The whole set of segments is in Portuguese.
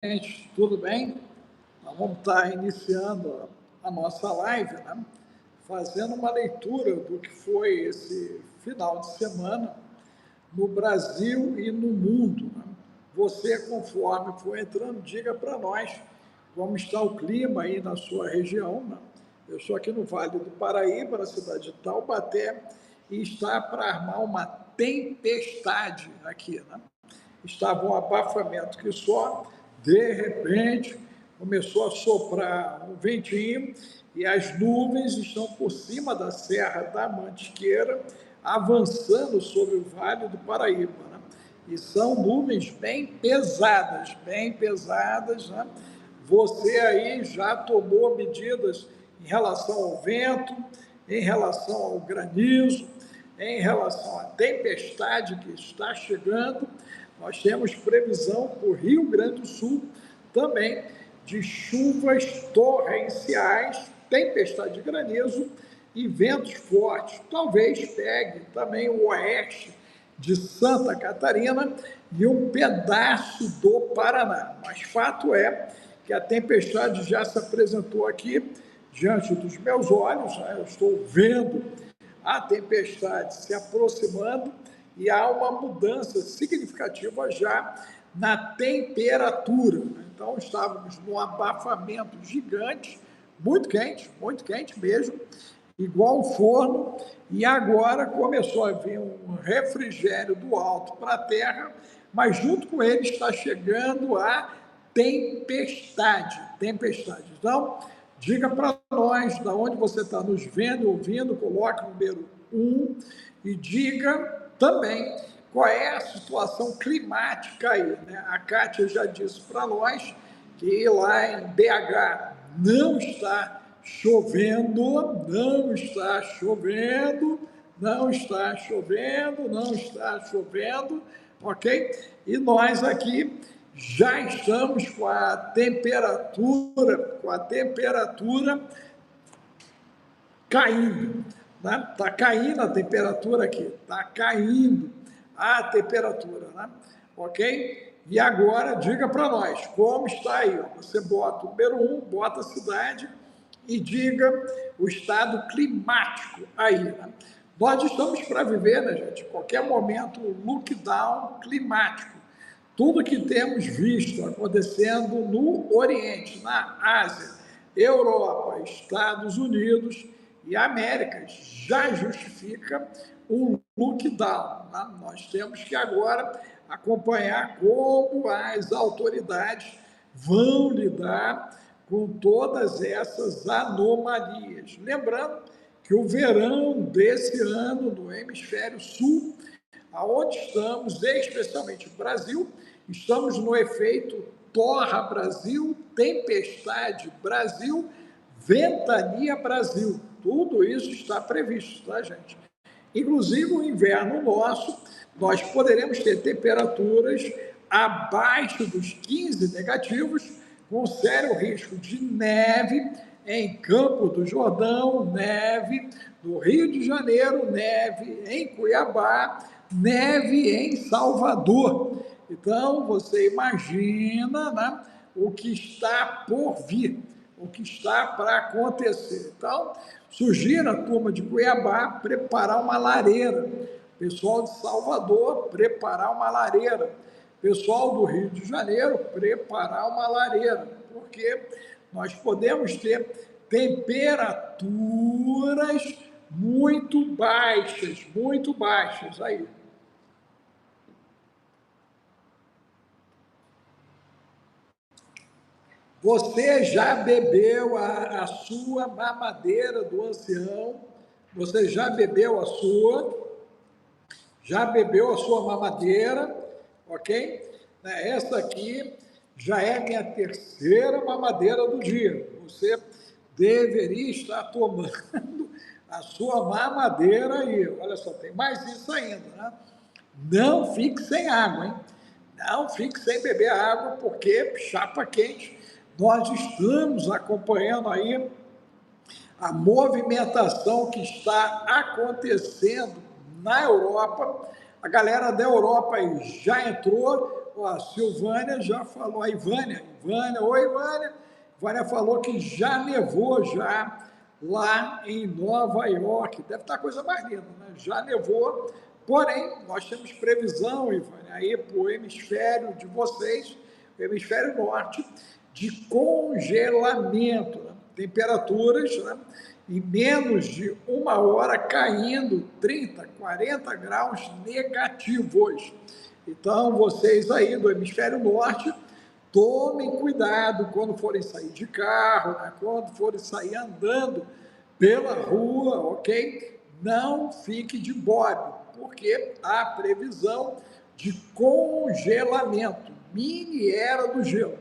Gente, tudo bem? Nós vamos estar iniciando a nossa live, né? Fazendo uma leitura do que foi esse final de semana no Brasil e no mundo, né? Você, conforme for entrando, diga para nós como está o clima aí na sua região, né? Eu estou aqui no Vale do Paraíba, na cidade de Taubaté, e está para armar uma tempestade aqui, né? Estava um abafamento que só, de repente, começou a soprar um ventinho e as nuvens estão por cima da Serra da Mantiqueira, avançando sobre o Vale do Paraíba, né? E são nuvens bem pesadas, né? Você aí já tomou medidas em relação ao vento, em relação ao granizo, em relação à tempestade que está chegando. Nós temos previsão para o Rio Grande do Sul também de chuvas torrenciais, tempestade de granizo e ventos fortes. Talvez pegue também o oeste de Santa Catarina e um pedaço do Paraná. Mas fato é que a tempestade já se apresentou aqui diante dos meus olhos, né? Eu estou vendo a tempestade se aproximando e há uma mudança significativa já na temperatura. Então, estávamos num abafamento gigante, muito quente mesmo, igual um forno, e agora começou a vir um refrigério do alto para a terra, mas junto com ele está chegando a tempestade. Então, diga para nós, da onde você está nos vendo, ouvindo, coloque o número 1 e diga também qual é a situação climática aí, né? A Kátia já disse para nós que lá em BH não está chovendo, não está chovendo, ok? E nós aqui já estamos com a temperatura caindo, né? Está caindo a temperatura aqui, está caindo a temperatura, né? Ok? E agora, diga para nós, como está aí? Você bota o número 1, bota a cidade e diga o estado climático aí, né? Nós estamos para viver, né, gente? Qualquer momento, um lockdown climático. Tudo que temos visto acontecendo no Oriente, na Ásia, Europa, Estados Unidos e Américas já justifica um lockdown, né? Nós temos que agora acompanhar como as autoridades vão lidar com todas essas anomalias. Lembrando que o verão desse ano no hemisfério sul, aonde estamos, especialmente no Brasil, estamos no efeito Torra Brasil, Tempestade Brasil, Ventania Brasil. Tudo isso está previsto, tá, gente? Inclusive, o inverno nosso, nós poderemos ter temperaturas abaixo dos 15 negativos, com sério risco de neve em Campo do Jordão, neve no Rio de Janeiro, neve em Cuiabá, neve em Salvador. Então, você imagina, né, o que está por vir, o que está para acontecer. Então, sugiro a turma de Cuiabá preparar uma lareira, pessoal de Salvador preparar uma lareira, pessoal do Rio de Janeiro preparar uma lareira, porque nós podemos ter temperaturas muito baixas aí. Você já bebeu a sua mamadeira do ancião? Você já bebeu a sua? Já bebeu a sua mamadeira? Ok? Essa aqui já é minha terceira mamadeira do dia. Você deveria estar tomando a sua mamadeira aí. Olha só, tem mais isso ainda, né? Não fique sem água, hein? Não fique sem beber água, porque chapa quente. Nós estamos acompanhando aí a movimentação que está acontecendo na Europa. A galera da Europa aí já entrou Ó, a Silvânia já falou, a Ivânia, oi Ivânia, Ivânia falou que já nevou já lá em Nova York, deve estar coisa mais linda, né? Já nevou, porém, nós temos previsão, Ivânia, aí para o hemisfério de vocês, o hemisfério norte, de congelamento, né? Temperaturas, né? Em menos de uma hora caindo 30, 40 graus negativos. Então, vocês aí do hemisfério norte, tomem cuidado quando forem sair de carro, né? Quando forem sair andando pela rua, ok? Não fique de bobe, porque há previsão de congelamento, mini era do gelo.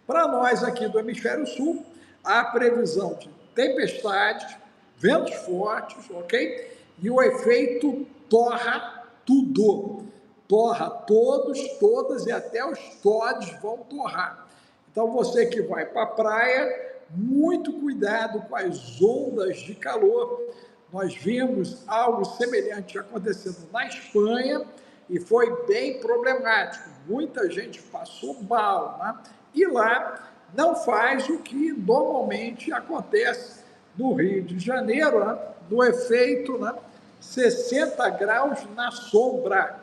Para nós aqui do hemisfério sul, há previsão de tempestades, ventos fortes, ok? E o efeito torra tudo. Torra todos, todas e até os todes vão torrar. Então você que vai para a praia, muito cuidado com as ondas de calor. Nós vimos algo semelhante acontecendo na Espanha e foi bem problemático. Muita gente passou mal, né? E lá não faz o que normalmente acontece no Rio de Janeiro, né? No efeito, né? 60 graus na sombra.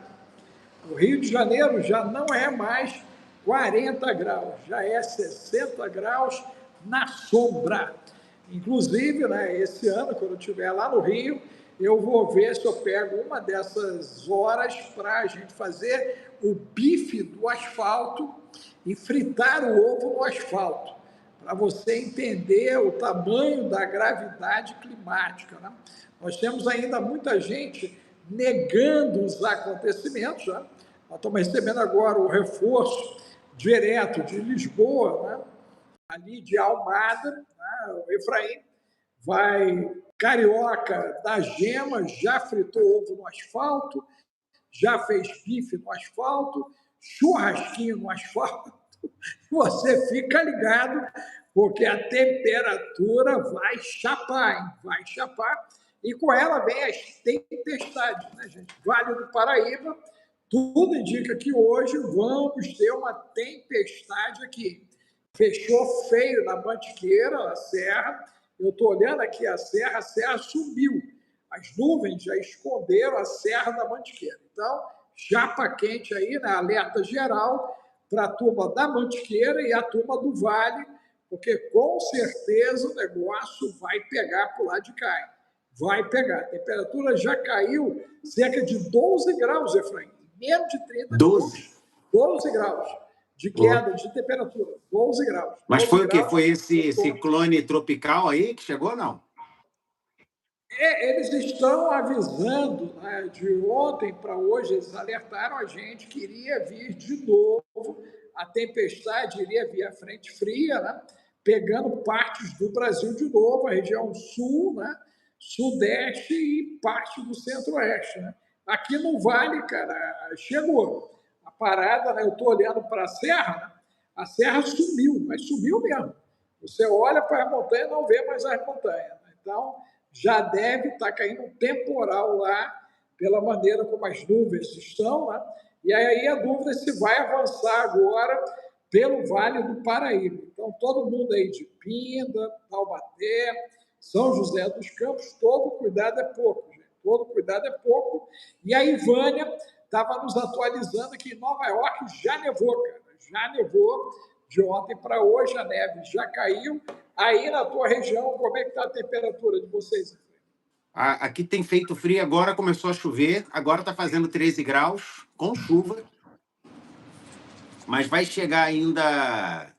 O Rio de Janeiro já não é mais 40 graus, já é 60 graus na sombra. Inclusive, né, esse ano, quando eu estiver lá no Rio, eu vou ver se eu pego uma dessas horas para a gente fazer o bife do asfalto e fritar o ovo no asfalto, para você entender o tamanho da gravidade climática. Né? Nós temos ainda muita gente negando os acontecimentos. Né? Nós estamos recebendo agora o reforço direto de Lisboa, né? Ali de Almada, né? O Efraim vai, carioca da Gema, já fritou ovo no asfalto, já fez bife no asfalto, churrasquinho no asfalto. Você fica ligado, porque a temperatura vai chapar, hein? Vai chapar, e com ela vem as tempestades, né, gente? Vale do Paraíba, tudo indica que hoje vamos ter uma tempestade aqui. Fechou feio na Mantiqueira, a serra. Eu estou olhando aqui a serra subiu. As nuvens já esconderam a serra da Mantiqueira. Então, chapa quente aí, né? Alerta geral para a turma da Mantiqueira e a turma do Vale, porque com certeza o negócio vai pegar por lá de cá. Vai pegar. A temperatura já caiu cerca de 12 graus, Efraim. Menos de 30 minutos. 12 graus de queda de temperatura. 12 graus. Mas 12 foi o quê? graus, foi esse ciclone tropical aí que chegou, não? Eles estão avisando, né, de ontem para hoje, eles alertaram a gente que iria vir de novo, a tempestade iria vir a frente fria, né, pegando partes do Brasil de novo, a região sul, né, sudeste e parte do centro-oeste. Né. Aqui no Vale, cara, chegou. A parada, né, eu estou olhando para né, a serra sumiu, mas sumiu mesmo. Você olha para a montanha e não vê mais as montanhas. Né. Então, já deve estar caindo um temporal lá, pela maneira como as nuvens estão, né? E aí a dúvida é se vai avançar agora pelo Vale do Paraíba. Então, todo mundo aí de Pinda, Taubaté, São José dos Campos, todo cuidado é pouco, gente. Todo cuidado é pouco. E a Ivânia estava nos atualizando que em Nova York já nevou, cara. Já nevou. De ontem para hoje a neve já caiu. Aí na tua região, como é que está a temperatura de vocês? Aqui tem feito frio, agora começou a chover, agora está fazendo 13 graus, com chuva, mas vai chegar ainda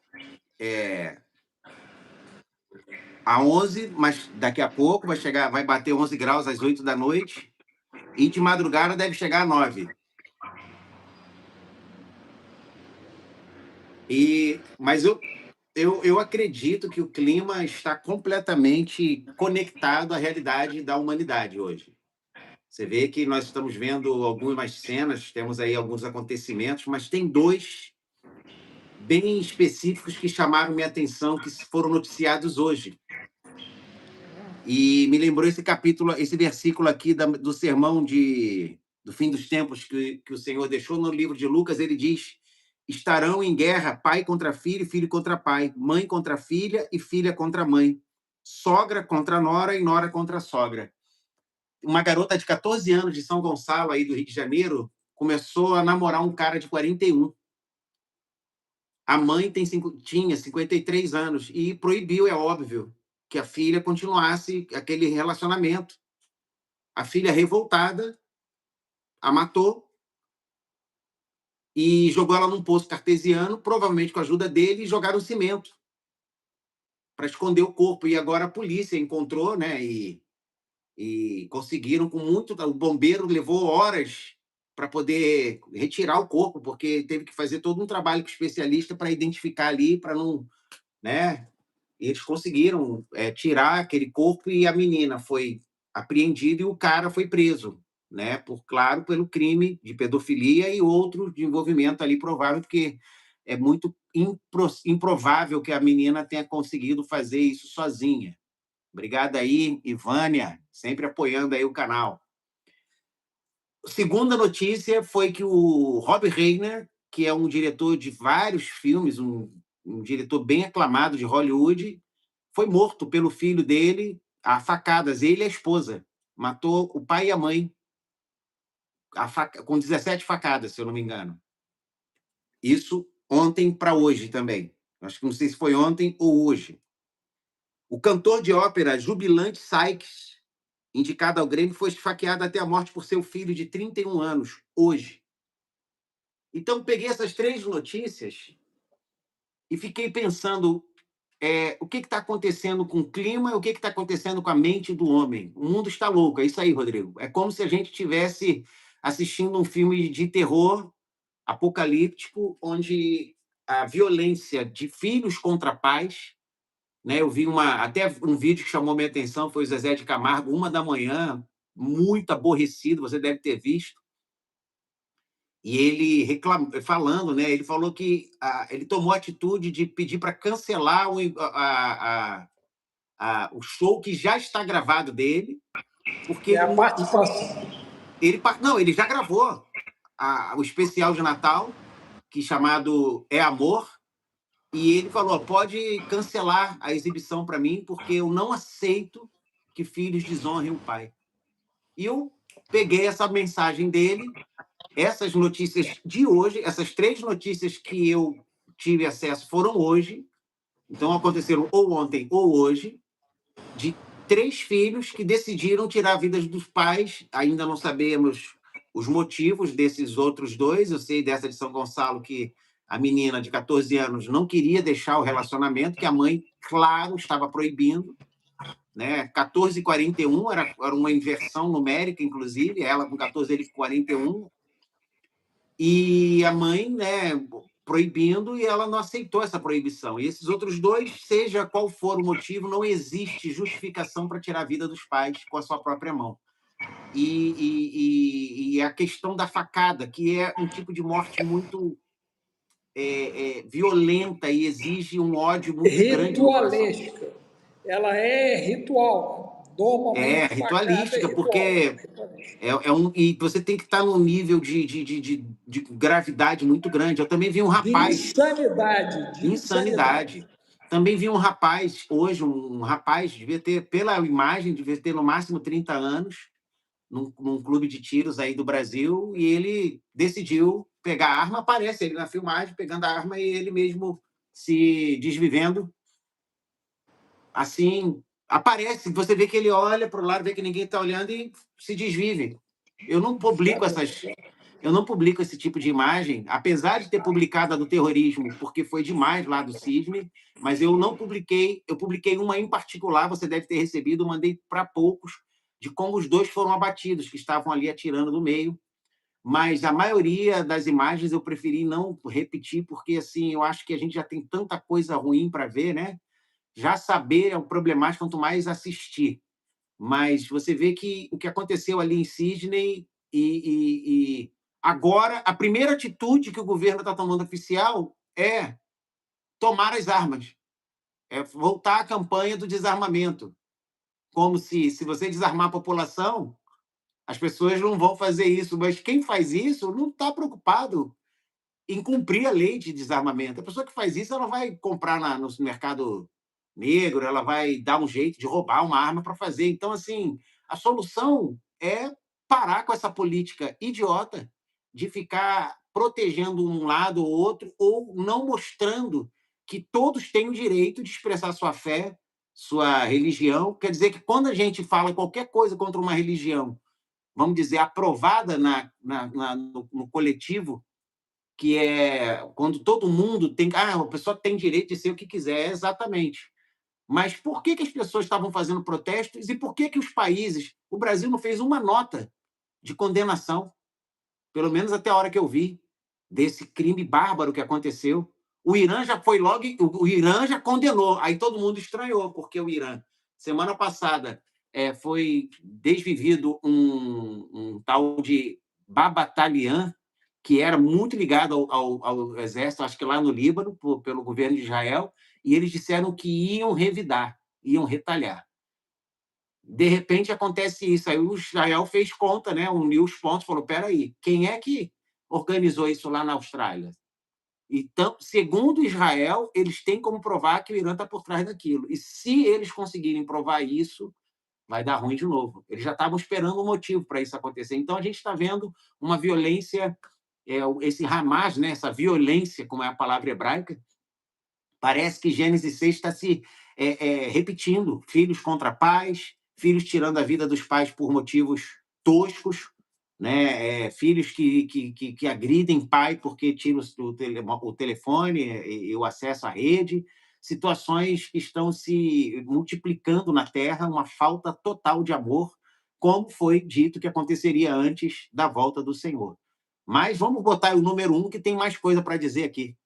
a 11, mas daqui a pouco vai bater 11 graus às 8 da noite, e de madrugada deve chegar a 9. Mas eu acredito que o clima está completamente conectado à realidade da humanidade hoje. Você vê que nós estamos vendo algumas cenas, temos aí alguns acontecimentos, mas tem dois bem específicos que chamaram minha atenção, que foram noticiados hoje. E me lembrou esse versículo aqui do sermão do fim dos tempos que o Senhor deixou no livro de Lucas. Ele diz estarão em guerra pai contra filho, filho contra pai, mãe contra filha e filha contra mãe, sogra contra nora e nora contra sogra. Uma garota de 14 anos de São Gonçalo, aí do Rio de Janeiro, começou a namorar um cara de 41. A mãe tinha 53 anos e proibiu, é óbvio, que a filha continuasse aquele relacionamento. A filha, revoltada, a matou e jogou ela num poço cartesiano, provavelmente com a ajuda dele, e jogaram cimento para esconder o corpo. E agora a polícia encontrou, né? E conseguiram com muito. O bombeiro levou horas para poder retirar o corpo, porque teve que fazer todo um trabalho com o especialista para identificar ali, para não, né? E eles conseguiram tirar aquele corpo e a menina foi apreendida e o cara foi preso, né? Claro, pelo crime de pedofilia e outro de envolvimento ali provável, porque é muito improvável que a menina tenha conseguido fazer isso sozinha. Obrigado aí, Ivânia, sempre apoiando aí o canal. A segunda notícia foi que o Rob Reiner, que é um diretor de vários filmes, um diretor bem aclamado de Hollywood, foi morto pelo filho dele a facadas, ele e a esposa. Matou o pai e a mãe com 17 facadas, se eu não me engano. Isso ontem para hoje também. Acho que não sei se foi ontem ou hoje. O cantor de ópera Jubilante Sykes, indicado ao Grêmio, foi esfaqueado até a morte por seu filho de 31 anos, hoje. Então, peguei essas 3 notícias e fiquei pensando o que está acontecendo com o clima, o que está acontecendo com a mente do homem. O mundo está louco, é isso aí, Rodrigo. É como se a gente estivesse assistindo um filme de terror apocalíptico, onde a violência de filhos contra pais, né? Eu vi até um vídeo que chamou minha atenção, foi o Zezé de Camargo, 1h, muito aborrecido, você deve ter visto. E ele falando, né? Ele falou que ele tomou a atitude de pedir para cancelar o show que já está gravado dele, porque É a participação. ele já gravou o especial de Natal, que chamado É Amor, e ele falou: pode cancelar a exibição para mim, porque eu não aceito que filhos desonrem o pai. E eu peguei essa mensagem dele, essas notícias de hoje, essas 3 notícias que eu tive acesso foram hoje, então aconteceram ou ontem ou hoje, de 3 filhos que decidiram tirar a vida dos pais. Ainda não sabemos os motivos desses outros 2. Eu sei dessa de São Gonçalo que a menina de 14 anos não queria deixar o relacionamento, que a mãe, claro, estava proibindo. Né? 14 e 41 era uma inversão numérica, inclusive, ela com 14, ele com 41. E a mãe, né, proibindo, e ela não aceitou essa proibição. E esses outros 2, seja qual for o motivo, não existe justificação para tirar a vida dos pais com a sua própria mão. E a questão da facada, que é um tipo de morte muito violenta e exige um ódio muito grande no coração. Ritualesca. Ela é ritual. Normalmente, facada é Ritualística, ritual. porque e você tem que estar num nível de gravidade muito grande. Eu também vi um De rapaz. insanidade. De insanidade. Insanidade. Também vi um rapaz, hoje, um rapaz, devia ter, pela imagem, devia ter no máximo 30 anos, num clube de tiros aí do Brasil, e ele decidiu pegar a arma, aparece ele na filmagem, pegando a arma e ele mesmo se desvivendo. Assim, aparece, você vê que ele olha para o lado, vê que ninguém está olhando e se desvive. Eu não publico esse tipo de imagem, apesar de ter publicado a do terrorismo, porque foi demais lá do Cisne, mas eu não publiquei. Eu publiquei uma em particular, você deve ter recebido, mandei para poucos, de como os 2 foram abatidos, que estavam ali atirando no meio. Mas a maioria das imagens eu preferi não repetir, porque assim, eu acho que a gente já tem tanta coisa ruim para ver, né? Já saber é um problemático, quanto mais assistir. Mas você vê que o que aconteceu ali em Sydney e agora a primeira atitude que o governo está tomando oficial é tomar as armas, é voltar à campanha do desarmamento, como se você desarmar a população, as pessoas não vão fazer isso, mas quem faz isso não está preocupado em cumprir a lei de desarmamento. A pessoa que faz isso, ela vai comprar no mercado negro, ela vai dar um jeito de roubar uma arma para fazer. Então, assim, a solução é parar com essa política idiota de ficar protegendo um lado ou outro ou não mostrando que todos têm o direito de expressar sua fé, sua religião. Quer dizer que quando a gente fala qualquer coisa contra uma religião, vamos dizer, aprovada no coletivo, que é quando todo mundo tem. A pessoa tem direito de ser o que quiser, exatamente. Mas por que as pessoas estavam fazendo protestos e por que os países. O Brasil não fez uma nota de condenação, pelo menos até a hora que eu vi, desse crime bárbaro que aconteceu. O Irã já foi logo. O Irã já condenou. Aí todo mundo estranhou, porque o Irã, semana passada, foi desvivido um tal de Babatalian, que era muito ligado ao exército, acho que lá no Líbano, pelo governo de Israel, e eles disseram que iam revidar, iam retalhar. De repente acontece isso. Aí o Israel fez conta, né? Uniu os pontos, falou: peraí, quem é que organizou isso lá na Austrália? Então, segundo Israel, eles têm como provar que o Irã está por trás daquilo. E se eles conseguirem provar isso, vai dar ruim de novo. Eles já estavam esperando um motivo para isso acontecer. Então, a gente está vendo uma violência, esse Hamas, né? Essa violência, como é a palavra hebraica, parece que Gênesis 6 está se repetindo. Filhos contra pais, filhos tirando a vida dos pais por motivos toscos, né? Filhos que agridem pai porque tiram o telefone e o acesso à rede. Situações que estão se multiplicando na Terra, uma falta total de amor, como foi dito que aconteceria antes da volta do Senhor. Mas vamos botar o número 1, que tem mais coisa para dizer aqui.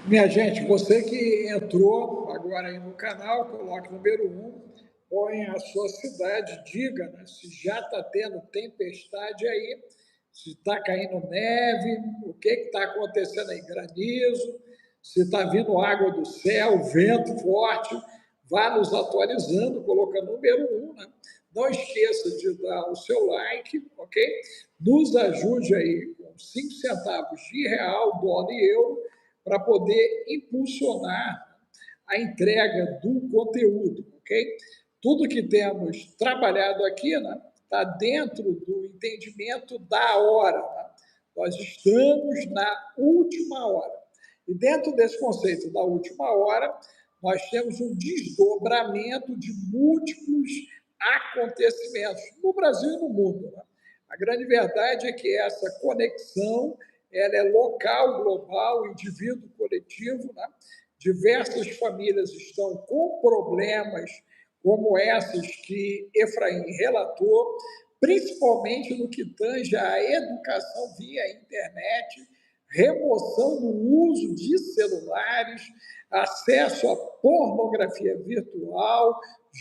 Minha gente, você que entrou agora aí no canal, coloque número 1, põe a sua cidade, diga, né, se já está tendo tempestade aí, se está caindo neve, o que está acontecendo aí, granizo, se está vindo água do céu, vento forte, vá nos atualizando, colocando número 1, né? Não esqueça de dar o seu like, ok? Nos ajude aí com 5 centavos de real, dólar e euro, para poder impulsionar a entrega do conteúdo, ok? Tudo que temos trabalhado aqui, né, está dentro do entendimento da hora. Né? Nós estamos na última hora. E dentro desse conceito da última hora, nós temos um desdobramento de múltiplos acontecimentos no Brasil e no mundo. Né? A grande verdade é que essa conexão ela é local, global, indivíduo, coletivo. Né? Diversas famílias estão com problemas como essas que Efraim relatou, principalmente no que tange à educação via internet, remoção do uso de celulares, acesso à pornografia virtual,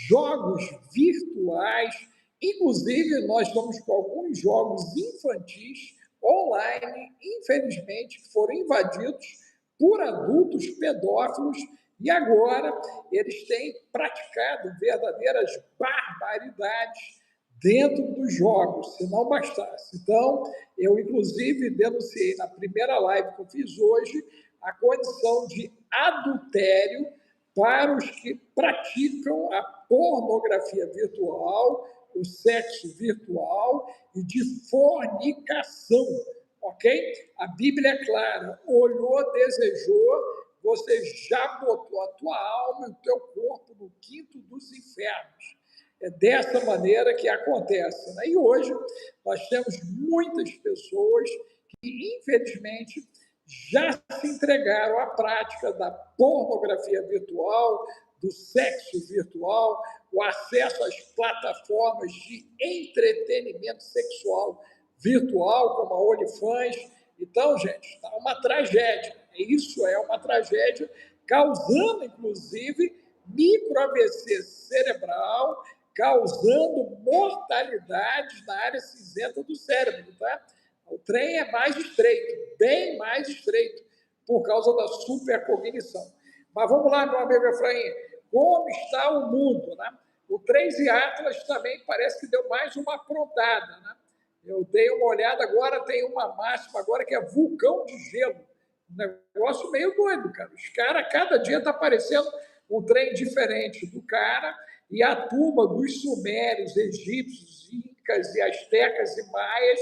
jogos virtuais. Inclusive, nós estamos com alguns jogos infantis online, infelizmente, que foram invadidos por adultos pedófilos e agora eles têm praticado verdadeiras barbaridades dentro dos jogos, se não bastasse. Então, eu, inclusive, denunciei na primeira live que eu fiz hoje a condição de adultério para os que praticam a pornografia virtual, o sexo virtual e de fornicação, ok? A Bíblia é clara, olhou, desejou, você já botou a tua alma e o teu corpo no quinto dos infernos. É dessa maneira que acontece. Né? E hoje nós temos muitas pessoas que, infelizmente, já se entregaram à prática da pornografia virtual, do sexo virtual, o acesso às plataformas de entretenimento sexual virtual, como a OnlyFans. Então, gente, está uma tragédia. Isso é uma tragédia, causando, inclusive, micro-AVC cerebral, causando mortalidade na área cinzenta do cérebro, tá? O trem é mais estreito, bem mais estreito, por causa da supercognição. Mas vamos lá, meu amigo Efraim, como está o mundo, né? O 3 e Atlas também parece que deu mais uma aprontada, né? Eu dei uma olhada agora, tem uma máxima agora que é vulcão de gelo. Um negócio meio doido, cara. Os caras, cada dia está aparecendo um trem diferente do cara, e a turma dos sumérios, egípcios, incas e astecas e maias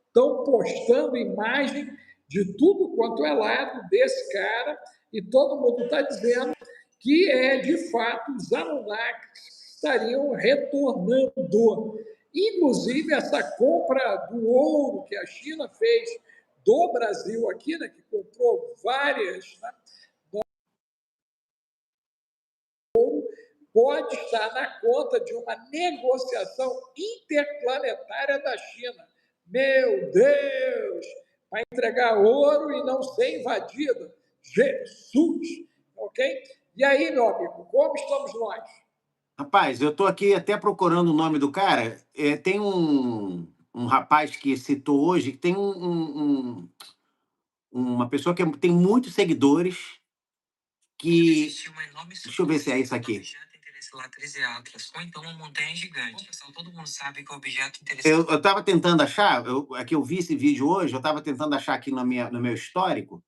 estão postando imagem de tudo quanto é lado desse cara, e todo mundo está dizendo que é, de fato, os Anunnakis estariam retornando. Inclusive, essa compra do ouro que a China fez do Brasil aqui, né, que comprou várias, né, pode estar na conta de uma negociação interplanetária da China. Meu Deus! Para entregar ouro e não ser invadida. Jesus! Ok? E aí, meu amigo, como estamos nós? Rapaz, eu estou aqui até procurando o nome do cara. Tem um rapaz que citou hoje, que tem uma pessoa que tem muitos seguidores, que... Deixa eu ver se é isso aqui. Ou então uma montanha gigante. Todo mundo sabe que o objeto interessante... Eu estava tentando achar, aqui eu vi esse vídeo hoje, eu estava tentando achar aqui no meu histórico.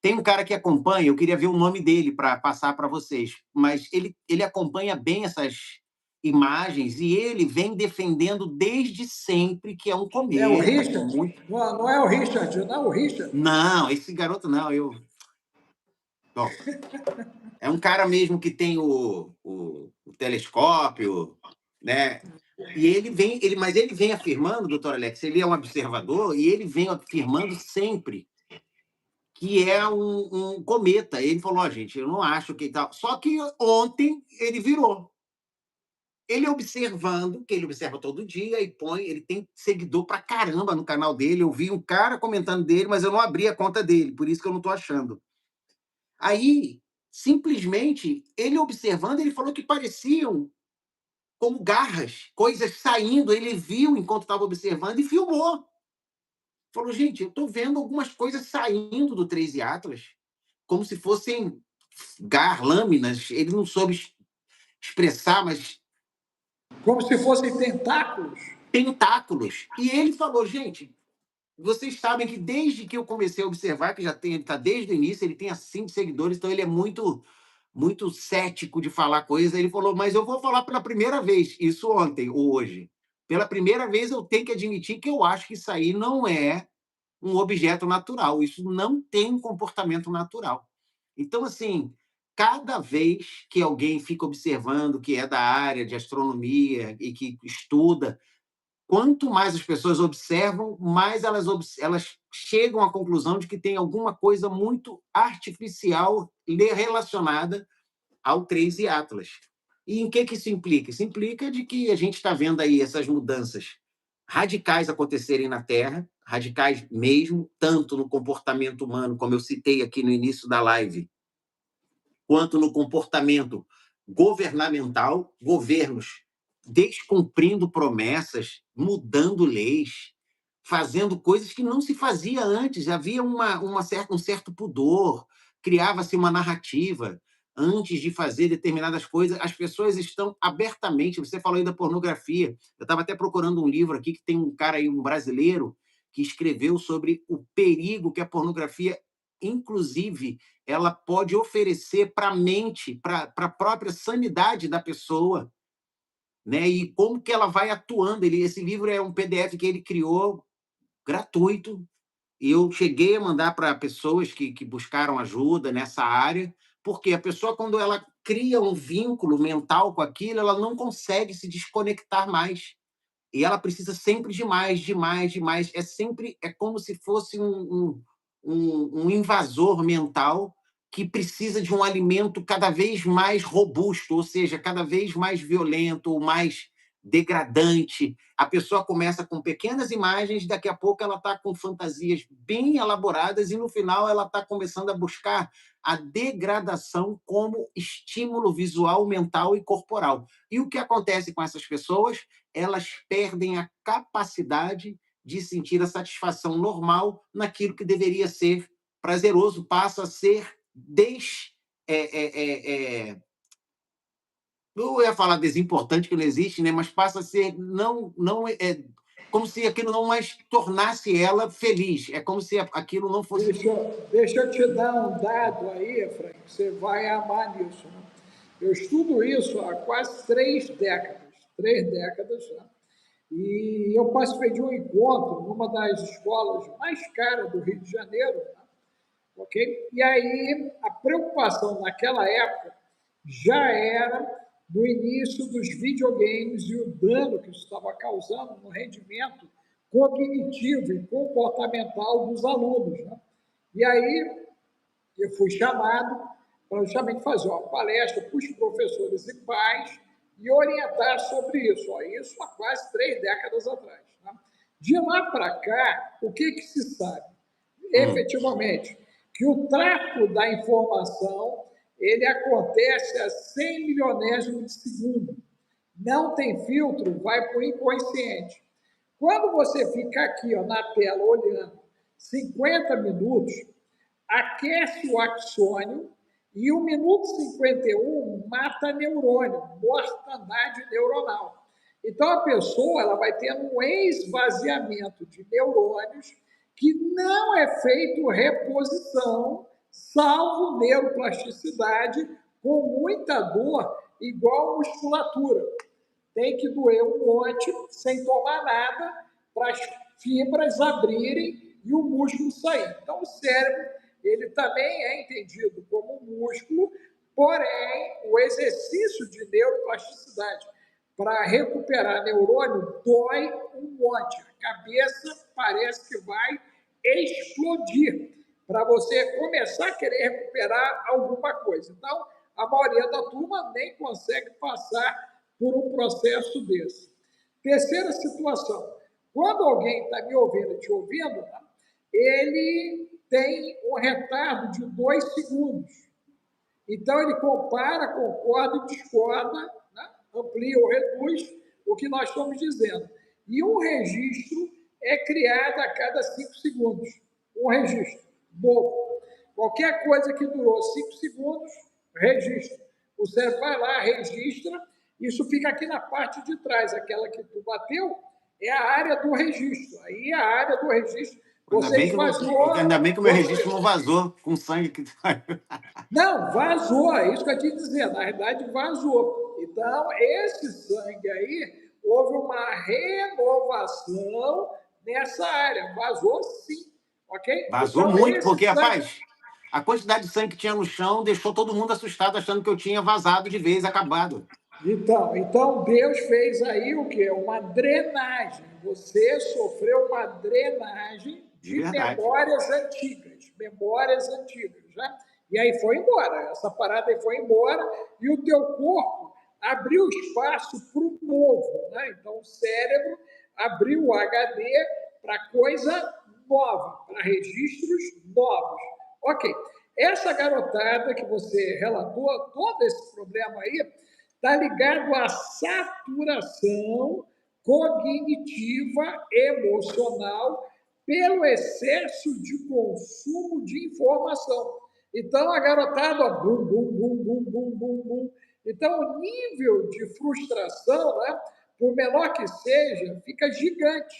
Tem um cara que acompanha, eu queria ver o nome dele para passar para vocês, mas ele acompanha bem essas imagens e ele vem defendendo desde sempre que é um cometa. É o Richard? Muito... Não é o Richard, não é o Richard? Não, esse garoto não, Bom, é um cara mesmo que tem o telescópio, né? E mas ele vem afirmando, doutor Alex, ele é um observador e ele vem afirmando sempre que é um cometa. Ele falou, gente, eu não acho que tal. Só que ontem ele virou. Ele observando, que ele observa todo dia e ele tem seguidor pra caramba no canal dele. Eu vi um cara comentando dele, mas eu não abri a conta dele, por isso que eu não tô achando. Aí, simplesmente, ele observando, ele falou que pareciam como garras, coisas saindo. Ele viu enquanto estava observando e filmou. Falou, gente, eu estou vendo algumas coisas saindo do 13 Atlas, como se fossem lâminas. Ele não soube expressar, mas... Como se fossem tentáculos. Tentáculos. E ele falou, gente, vocês sabem que desde que eu comecei a observar, que ele está desde o início, ele tem 5 seguidores, então ele é muito, muito cético de falar coisa. Ele falou, mas eu vou falar pela primeira vez, isso ontem ou hoje. Pela primeira vez eu tenho que admitir que eu acho que isso aí não é um objeto natural. Isso não tem um comportamento natural. Então, assim, cada vez que alguém fica observando que é da área de astronomia e que estuda, quanto mais as pessoas observam, mais elas chegam à conclusão de que tem alguma coisa muito artificial relacionada ao 13 Atlas. E em que isso implica? Isso implica de que a gente está vendo aí essas mudanças radicais acontecerem na Terra, radicais mesmo, tanto no comportamento humano, como eu citei aqui no início da live, quanto no comportamento governamental, governos descumprindo promessas, mudando leis, fazendo coisas que não se fazia antes. Havia um certo pudor, criava-se uma narrativa. Antes de fazer determinadas coisas, as pessoas estão abertamente... Você falou aí da pornografia. Eu estava até procurando um livro aqui que tem um cara aí, um brasileiro, que escreveu sobre o perigo que a pornografia, inclusive, ela pode oferecer para a mente, para a própria sanidade da pessoa, né? E como que ela vai atuando. Esse livro é um PDF que ele criou gratuito, e eu cheguei a mandar para pessoas que buscaram ajuda nessa área, porque a pessoa, quando ela cria um vínculo mental com aquilo, ela não consegue se desconectar mais. E ela precisa sempre de mais, de mais, de mais. É como se fosse um invasor mental que precisa de um alimento cada vez mais robusto, ou seja, cada vez mais violento, mais degradante. A pessoa começa com pequenas imagens, daqui a pouco ela está com fantasias bem elaboradas e, no final, ela está começando a buscar a degradação como estímulo visual, mental e corporal. E o que acontece com essas pessoas? Elas perdem a capacidade de sentir a satisfação normal naquilo que deveria ser prazeroso, passa a ser não ia falar desimportante, que não existe, né? Mas passa a ser como se aquilo não mais tornasse ela feliz. É como se aquilo não fosse. Deixa eu te dar um dado aí, Frank, você vai amar nisso. Né? Eu estudo isso há quase 3 décadas, né? E eu participei de um encontro numa das escolas mais caras do Rio de Janeiro, né? Ok? E aí a preocupação naquela época já era do início dos videogames e o dano que isso estava causando no rendimento cognitivo e comportamental dos alunos. Né? E aí eu fui chamado para justamente fazer uma palestra para os professores e pais e orientar sobre isso. Ó, isso há quase 3 décadas atrás. Né? De lá para cá, o que se sabe? Efetivamente, que o tráfego da informação ele acontece a 100 milionésimos de segundo. Não tem filtro, vai para o inconsciente. Quando você fica aqui ó, na tela olhando 50 minutos, aquece o axônio e o minuto 51 mata neurônio, mortandade neuronal. Então a pessoa ela vai ter um esvaziamento de neurônios que não é feito reposição, salvo neuroplasticidade, com muita dor, igual musculatura. Tem que doer um monte sem tomar nada para as fibras abrirem e o músculo sair. Então o cérebro ele também é entendido como músculo, porém o exercício de neuroplasticidade para recuperar neurônio dói um monte. A cabeça parece que vai explodir para você começar a querer recuperar alguma coisa. Então, a maioria da turma nem consegue passar por um processo desse. Terceira situação, quando alguém está me ouvindo e te ouvindo, ele tem um retardo de 2 segundos. Então, ele compara, concorda e discorda, né? Amplia ou reduz o que nós estamos dizendo. E um registro é criado a cada 5 segundos. Um registro novo. Qualquer coisa que durou 5 segundos, registra. O cérebro vai lá, registra, isso fica aqui na parte de trás, aquela que tu bateu, é a área do registro. Aí a área do registro, você esvaziou. Ainda bem que o meu registro não vazou com sangue que Não, vazou, é isso que eu te dizer, na verdade vazou. Então, esse sangue aí, houve uma renovação nessa área, vazou sim, ok? Vazou Então, muito, esse porque, sangue... rapaz, a quantidade de sangue que tinha no chão deixou todo mundo assustado, achando que eu tinha vazado de vez, acabado. Então Deus fez aí o quê? Uma drenagem. Você sofreu uma drenagem de memórias antigas. Memórias antigas, né? E aí foi embora. Essa parada aí foi embora e o teu corpo abriu espaço para o novo, né? Então o cérebro abriu o HD para coisa nova, para registros novos. Ok. Essa garotada que você relatou, todo esse problema aí, está ligado à saturação cognitiva emocional pelo excesso de consumo de informação. Então, a garotada, bum, bum, bum, bum, bum, bum, bum. Então, o nível de frustração, né, por menor que seja, fica gigante.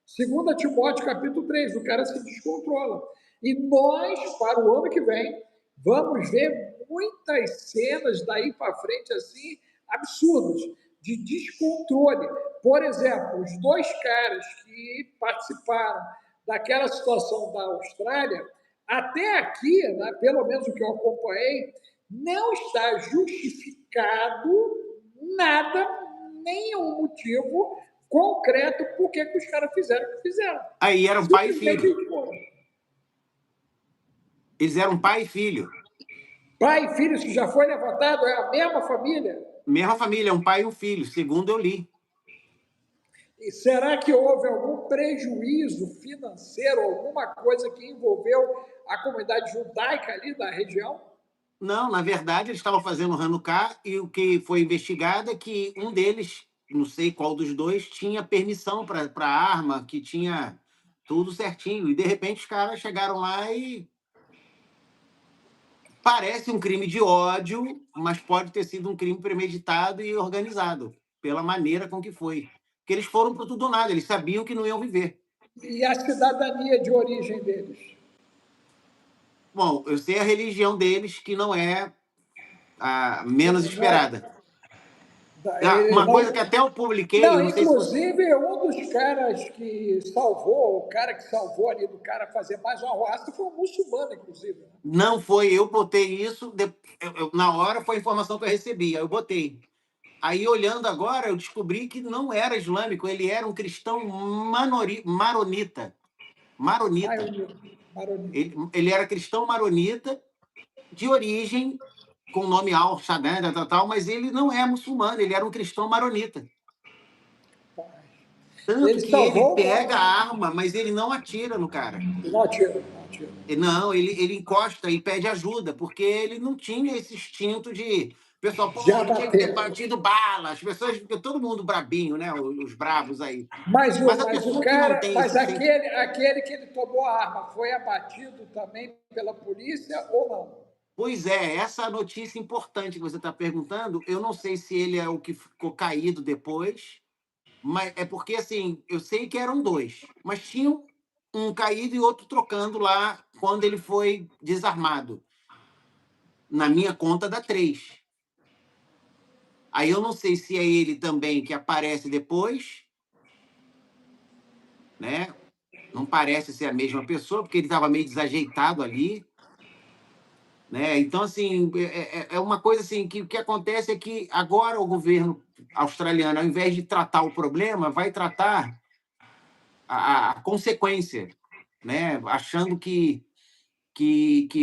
Segundo Timóteo, capítulo 3, o cara se descontrola. E nós, para o ano que vem, vamos ver muitas cenas daí para frente, assim, absurdos, de descontrole. Por exemplo, os 2 caras que participaram daquela situação da Austrália, até aqui, né, pelo menos o que eu acompanhei, não está justificado nada, nenhum motivo concreto por que os caras fizeram o que fizeram. Aí eram pai e filho. Eles eram pai e filho. Pai e filho, que já foi levantado, é a mesma família? Mesma família, um pai e um filho, segundo eu li. E será que houve algum prejuízo financeiro, alguma coisa que envolveu a comunidade judaica ali da região? Não, na verdade, eles estavam fazendo Hanukkah e o que foi investigado é que um deles, não sei qual dos dois, tinha permissão para arma, que tinha tudo certinho. E, de repente, os caras chegaram lá e parece um crime de ódio, mas pode ter sido um crime premeditado e organizado, pela maneira com que foi. que eles foram para tudo ou nada, eles sabiam que não iam viver. E a cidadania de origem deles? Bom, eu sei a religião deles, que não é a menos esperada. Eles Uma não, coisa que até eu publiquei, não, eu não sei se você... inclusive, um dos caras que salvou, o cara que salvou ali do cara fazer mais uma roça foi um muçulmano, inclusive. Né? Não foi, eu botei isso, na hora foi a informação que eu recebi, aí eu botei. Aí, olhando agora, eu descobri que não era islâmico, ele era um cristão maronita. Maronita. Maronita. Ele era cristão maronita, de origem, com o nome Al-Shaddad, tal, mas ele não é muçulmano, ele era um cristão maronita. Tanto Ele que ele salvou pega a arma, mas ele não atira no cara. Não atira, não atira. Não, ele encosta e pede ajuda, porque ele não tinha esse instinto de... Pessoal, pô, Já tinha que ter bateu. batido bala, as pessoas, todo mundo brabinho, né? Os bravos aí. Mas Mas a o pessoa que não cara, tem mas esse sentimento. aquele que ele tomou a arma foi abatido também pela polícia ou não? Pois é, essa notícia importante que você está perguntando, eu não sei se ele é o que ficou caído depois, mas é porque, assim, eu sei que eram dois, mas tinha um caído e outro trocando lá quando ele foi desarmado. Na minha conta dá 3. Aí eu não sei se é ele também que aparece depois, né? Não parece ser a mesma pessoa, porque ele estava meio desajeitado ali, né? Então, assim, é uma coisa assim que o que acontece é que agora o governo australiano, ao invés de tratar o problema, vai tratar a consequência, né? Achando que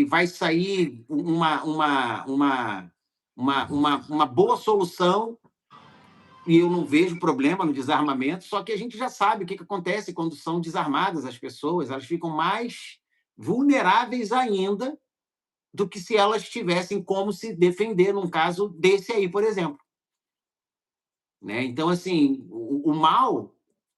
vai sair uma boa solução, e eu não vejo problema no desarmamento, só que a gente já sabe o que acontece quando são desarmadas as pessoas, elas ficam mais vulneráveis ainda do que se elas tivessem como se defender num caso desse aí, por exemplo. Né? Então, assim, o mal,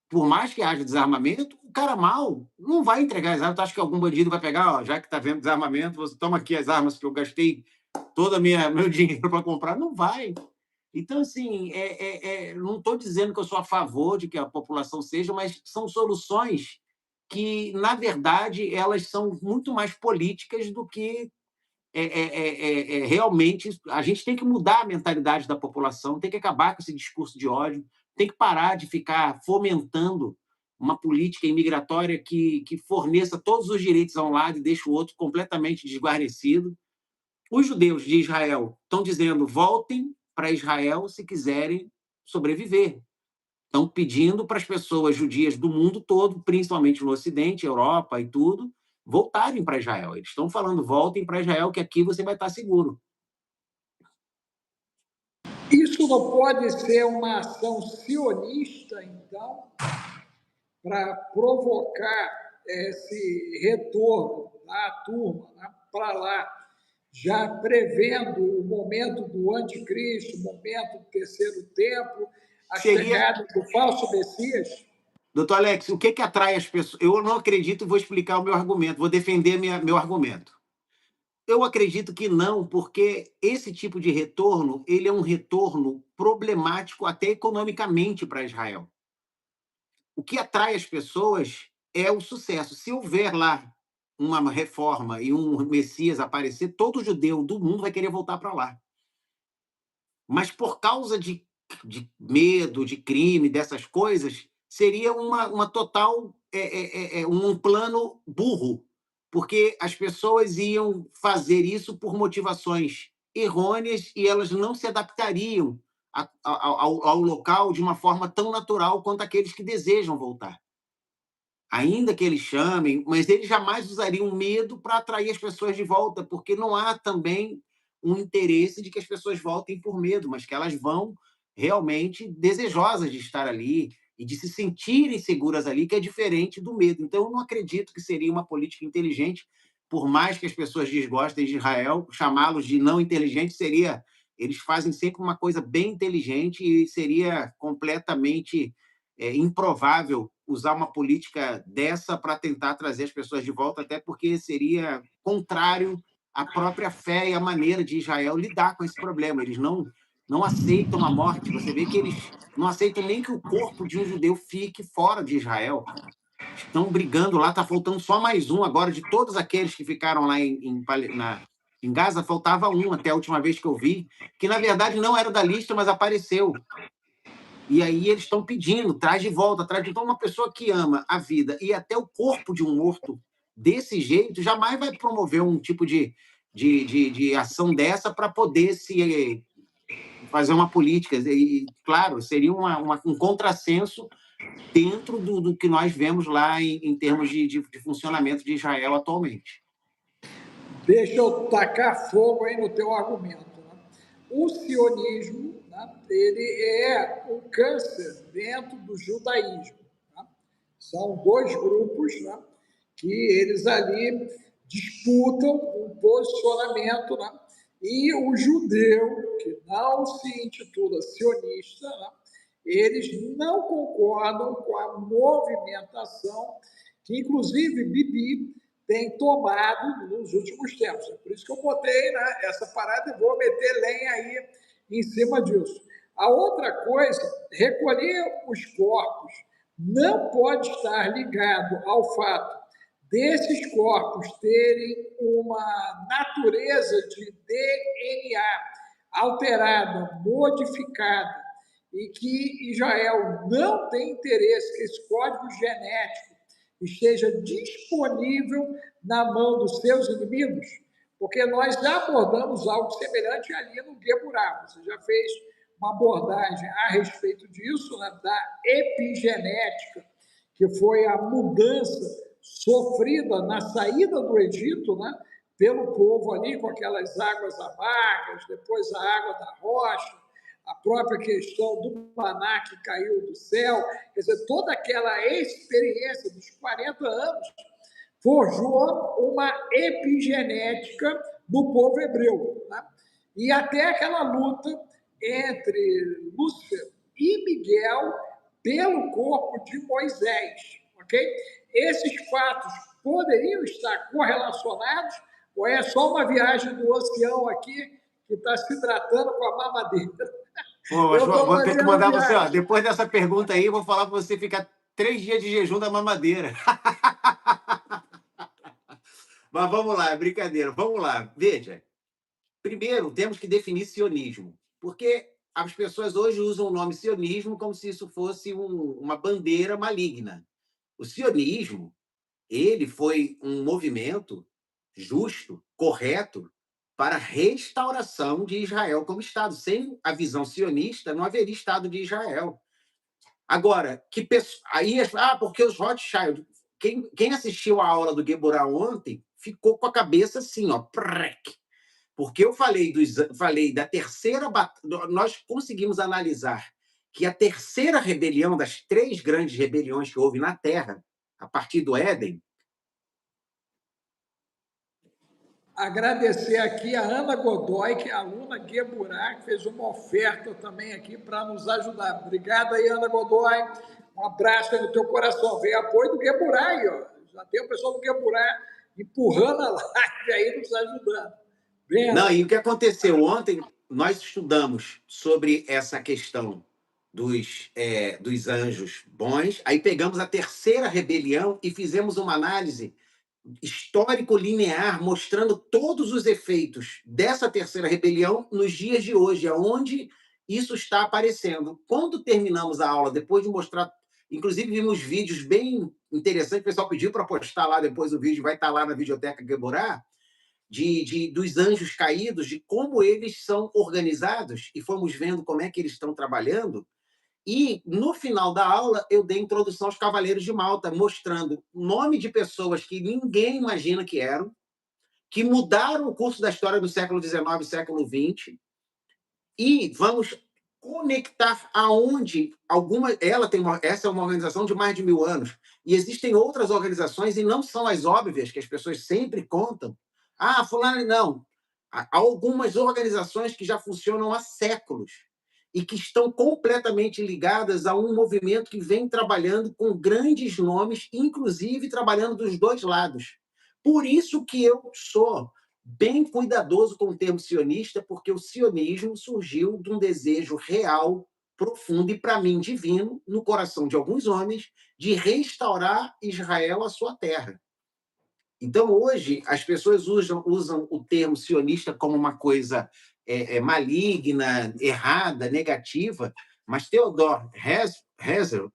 por mais que haja desarmamento, o cara mal não vai entregar as armas. Tu acha que algum bandido vai pegar, ó, já que está vendo desarmamento, você toma aqui as armas que eu gastei todo o meu dinheiro para comprar? Não vai. Então, assim, não estou dizendo que eu sou a favor de que a população seja, mas são soluções que, na verdade, elas são muito mais políticas do que realmente a gente tem que mudar a mentalidade da população, tem que acabar com esse discurso de ódio, tem que parar de ficar fomentando uma política imigratória que forneça todos os direitos a um lado e deixe o outro completamente desguarnecido. Os judeus de Israel estão dizendo voltem para Israel se quiserem sobreviver. Estão pedindo para as pessoas judias do mundo todo, principalmente no Ocidente, Europa e tudo, voltarem para Israel. Eles estão falando, voltem para Israel, que aqui você vai estar seguro. Isso não pode ser uma ação sionista, então, para provocar esse retorno da turma, né, para lá, já prevendo o momento do anticristo, o momento do terceiro templo, a Seria, chegada do falso Messias? doutor Alex, o que atrai as pessoas? Eu não acredito e vou explicar o meu argumento, vou defender meu argumento. Eu acredito que não, porque esse tipo de retorno, ele é um retorno problemático até economicamente para Israel. O que atrai as pessoas é o sucesso. Se houver lá uma reforma e um Messias aparecer, todo judeu do mundo vai querer voltar para lá. Mas por causa de medo, de crime, dessas coisas, seria uma total um plano burro, porque as pessoas iam fazer isso por motivações errôneas e elas não se adaptariam ao local de uma forma tão natural quanto aqueles que desejam voltar. Ainda que eles chamem, mas eles jamais usariam medo para atrair as pessoas de volta, porque não há também um interesse de que as pessoas voltem por medo, mas que elas vão realmente desejosas de estar ali e de se sentirem seguras ali, que é diferente do medo. Então, eu não acredito que seria uma política inteligente, por mais que as pessoas desgostem de Israel, chamá-los de não inteligente seria... Eles fazem sempre uma coisa bem inteligente e seria completamente improvável usar uma política dessa para tentar trazer as pessoas de volta, até porque seria contrário à própria fé e à maneira de Israel lidar com esse problema. Eles não aceitam a morte. Você vê que eles não aceitam nem que o corpo de um judeu fique fora de Israel. Estão brigando lá, está faltando só mais um agora, de todos aqueles que ficaram lá em Gaza, faltava um até a última vez que eu vi, que na verdade não era da lista, mas apareceu. E aí eles estão pedindo, traz de volta, traz de volta. Então, uma pessoa que ama a vida e até o corpo de um morto desse jeito, jamais vai promover um tipo de ação dessa para poder se fazer uma política. E, claro, seria um contrassenso dentro do que nós vemos lá em termos de funcionamento de Israel atualmente. Deixa eu tacar fogo aí no teu argumento. Né? O sionismo, né, ele é um câncer dentro do judaísmo. Né? São dois grupos, né, que eles ali disputam um posicionamento, né? E o judeu, que não se intitula sionista, né, eles não concordam com a movimentação que, inclusive, Bibi tem tomado nos últimos tempos. É por isso que eu botei, né, essa parada e vou meter lenha aí em cima disso. A outra coisa, recolher os corpos não pode estar ligado ao fato desses corpos terem uma natureza de DNA alterada, modificada, e que Israel não tem interesse que esse código genético esteja disponível na mão dos seus inimigos, porque nós já abordamos algo semelhante ali no Geburá. Você já fez uma abordagem a respeito disso, né, da epigenética, que foi a mudança sofrida na saída do Egito, né, pelo povo ali, com aquelas águas amargas, depois a água da rocha, a própria questão do maná que caiu do céu, quer dizer, toda aquela experiência dos 40 anos forjou uma epigenética do povo hebreu. Né? E até aquela luta entre Lúcifer e Miguel pelo corpo de Moisés. Ok? Esses fatos poderiam estar correlacionados ou é só uma viagem do oceano aqui que está se tratando com a mamadeira? Pô, mas vou ter que mandar você, ó, depois dessa pergunta aí, eu vou falar para você ficar 3 dias de jejum da mamadeira. Mas vamos lá, é brincadeira. Vamos lá, veja. Primeiro, temos que definir sionismo, porque as pessoas hoje usam o nome sionismo como se isso fosse uma bandeira maligna. O sionismo, ele foi um movimento justo, correto, para a restauração de Israel como Estado. Sem a visão sionista, não haveria Estado de Israel. Agora, aí, porque os Rothschild, quem assistiu a aula do Geburah ontem, ficou com a cabeça assim, ó, porque eu falei da terceira batalha, nós conseguimos analisar que a terceira rebelião das 3 grandes rebeliões que houve na Terra, a partir do Éden. Agradecer aqui a Ana Godoy, que é aluna Geburah, que fez uma oferta também aqui para nos ajudar. Obrigado aí, Ana Godoy. Um abraço aí no teu coração. Veio apoio do Geburah aí, ó. Já tem o pessoal do Geburah empurrando a live aí, nos ajudando. Não, e o que aconteceu ontem, nós estudamos sobre essa questão dos anjos bons, aí pegamos a terceira rebelião e fizemos uma análise histórico-linear, mostrando todos os efeitos dessa terceira rebelião nos dias de hoje, aonde isso está aparecendo. Quando terminamos a aula, depois de mostrar, inclusive vimos vídeos bem interessantes, o pessoal pediu para postar lá depois o vídeo, vai estar lá na Videoteca Geburah, dos anjos caídos, de como eles são organizados, e fomos vendo como é que eles estão trabalhando. E, no final da aula, eu dei introdução aos Cavaleiros de Malta, mostrando o nome de pessoas que ninguém imagina que eram, que mudaram o curso da história do século XIX e século XX, e vamos conectar aonde essa é uma organização de mais de 1000 anos, e existem outras organizações, e não são as óbvias que as pessoas sempre contam. Fulano, não. Há algumas organizações que já funcionam há séculos e que estão completamente ligadas a um movimento que vem trabalhando com grandes nomes, inclusive trabalhando dos 2 lados. Por isso que eu sou bem cuidadoso com o termo sionista, porque o sionismo surgiu de um desejo real, profundo e, para mim, divino, no coração de alguns homens, de restaurar Israel à sua terra. Então, hoje, as pessoas usam o termo sionista como uma coisa maligna, errada, negativa, mas Theodor Herzl,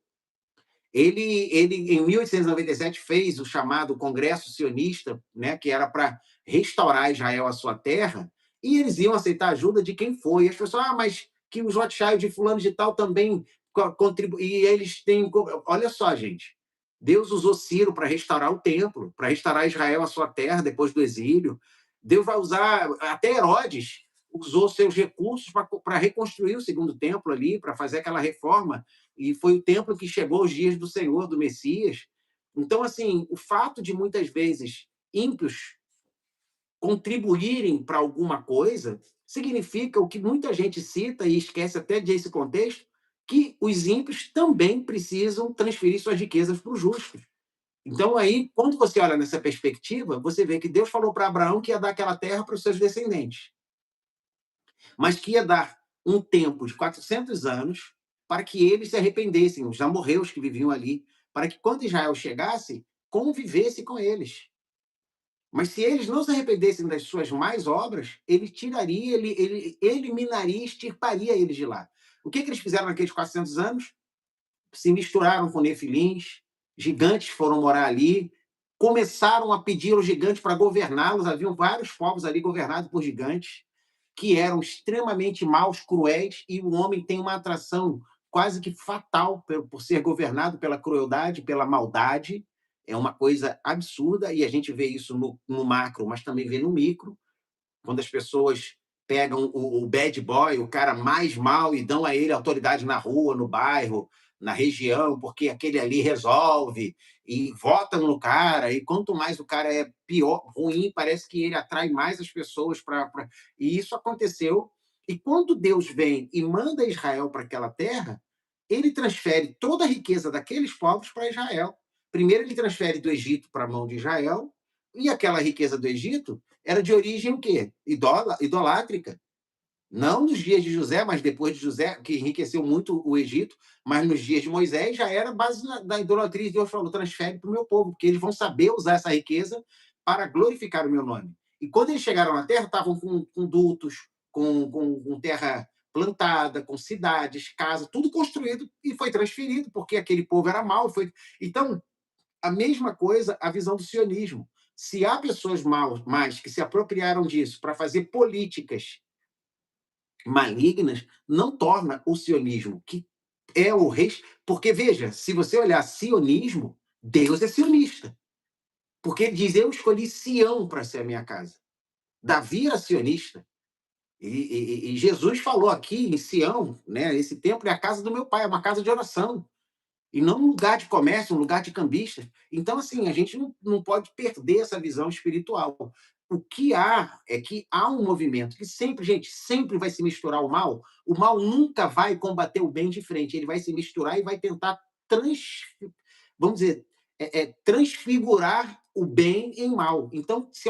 ele, em 1897, fez o chamado Congresso Sionista, né, que era para restaurar Israel à sua terra, e eles iam aceitar a ajuda de quem foi. E as pessoas, mas que os Rothschild de fulano de tal também contribuem. E eles têm... Olha só, gente, Deus usou Ciro para restaurar o templo, para restaurar Israel à sua terra depois do exílio. Deus vai usar... Até Herodes usou seus recursos para reconstruir o segundo templo ali, para fazer aquela reforma, e foi o templo que chegou aos dias do Senhor, do Messias. Então, assim, o fato de muitas vezes ímpios contribuírem para alguma coisa significa o que muita gente cita e esquece até desse contexto, que os ímpios também precisam transferir suas riquezas para os justos. Então, aí, quando você olha nessa perspectiva, você vê que Deus falou para Abraão que ia dar aquela terra para os seus descendentes, mas que ia dar um tempo de 400 anos para que eles se arrependessem, os amorreus que viviam ali, para que quando Israel chegasse, convivesse com eles. Mas se eles não se arrependessem das suas más obras, ele tiraria, ele eliminaria, extirparia eles de lá. O que eles fizeram naqueles 400 anos? Se misturaram com nefilins, gigantes foram morar ali, começaram a pedir aos gigantes para governá-los. Haviam vários povos ali governados por gigantes, que eram extremamente maus, cruéis, e o homem tem uma atração quase que fatal por ser governado pela crueldade, pela maldade. É uma coisa absurda, e a gente vê isso no macro, mas também vê no micro, quando as pessoas pegam o bad boy, o cara mais mal, e dão a ele autoridade na rua, no bairro, na região, porque aquele ali resolve, e votam no cara, e quanto mais o cara é pior, ruim, parece que ele atrai mais as pessoas para... E isso aconteceu. E quando Deus vem e manda Israel para aquela terra, ele transfere toda a riqueza daqueles povos para Israel. Primeiro ele transfere do Egito para a mão de Israel, e aquela riqueza do Egito era de origem o quê? Idolátrica. Não nos dias de José, mas depois de José, que enriqueceu muito o Egito, mas nos dias de Moisés já era base da idolatria. Deus falou, transfere para o meu povo, porque eles vão saber usar essa riqueza para glorificar o meu nome. E quando eles chegaram na terra, estavam com dutos, com terra plantada, com cidades, casas, tudo construído e foi transferido, porque aquele povo era mau. Então, a mesma coisa, a visão do sionismo. Se há pessoas mais que se apropriaram disso para fazer políticas malignas, não torna o sionismo, que é o rei. Porque, veja, se você olhar sionismo, Deus é sionista. Porque ele diz: eu escolhi Sião para ser a minha casa. Davi era sionista. E Jesus falou aqui em Sião, né, esse templo é a casa do meu pai, é uma casa de oração. E não um lugar de comércio, um lugar de cambistas. Então, assim, a gente não pode perder essa visão espiritual. O que há é que há um movimento que sempre, gente, sempre vai se misturar o mal. O mal nunca vai combater o bem de frente. Ele vai se misturar e vai tentar vamos dizer, transfigurar o bem em mal. Então, se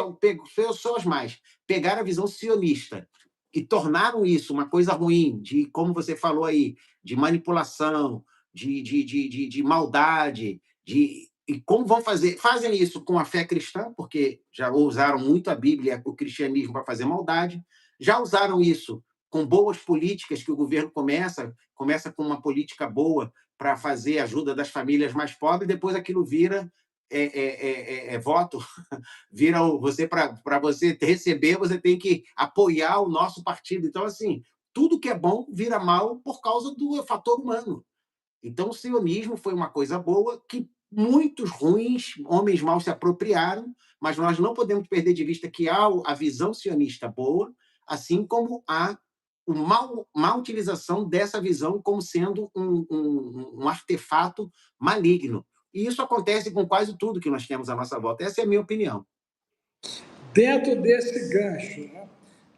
pessoas mais pegaram a visão sionista e tornaram isso uma coisa ruim, de, como você falou aí, de manipulação, de maldade, e como vão fazer? Fazem isso com a fé cristã, porque já usaram muito a Bíblia, o cristianismo, para fazer maldade, já usaram isso com boas políticas que o governo começa com uma política boa para fazer ajuda das famílias mais pobres, depois aquilo vira voto, vira você, para você receber, você tem que apoiar o nosso partido. Então, assim, tudo que é bom vira mal por causa do fator humano. Então, o sionismo foi uma coisa boa que muitos ruins, homens maus, se apropriaram, mas nós não podemos perder de vista que há a visão sionista boa, assim como há uma má utilização dessa visão como sendo um artefato maligno. E isso acontece com quase tudo que nós temos à nossa volta. Essa é a minha opinião. Dentro desse gancho, né,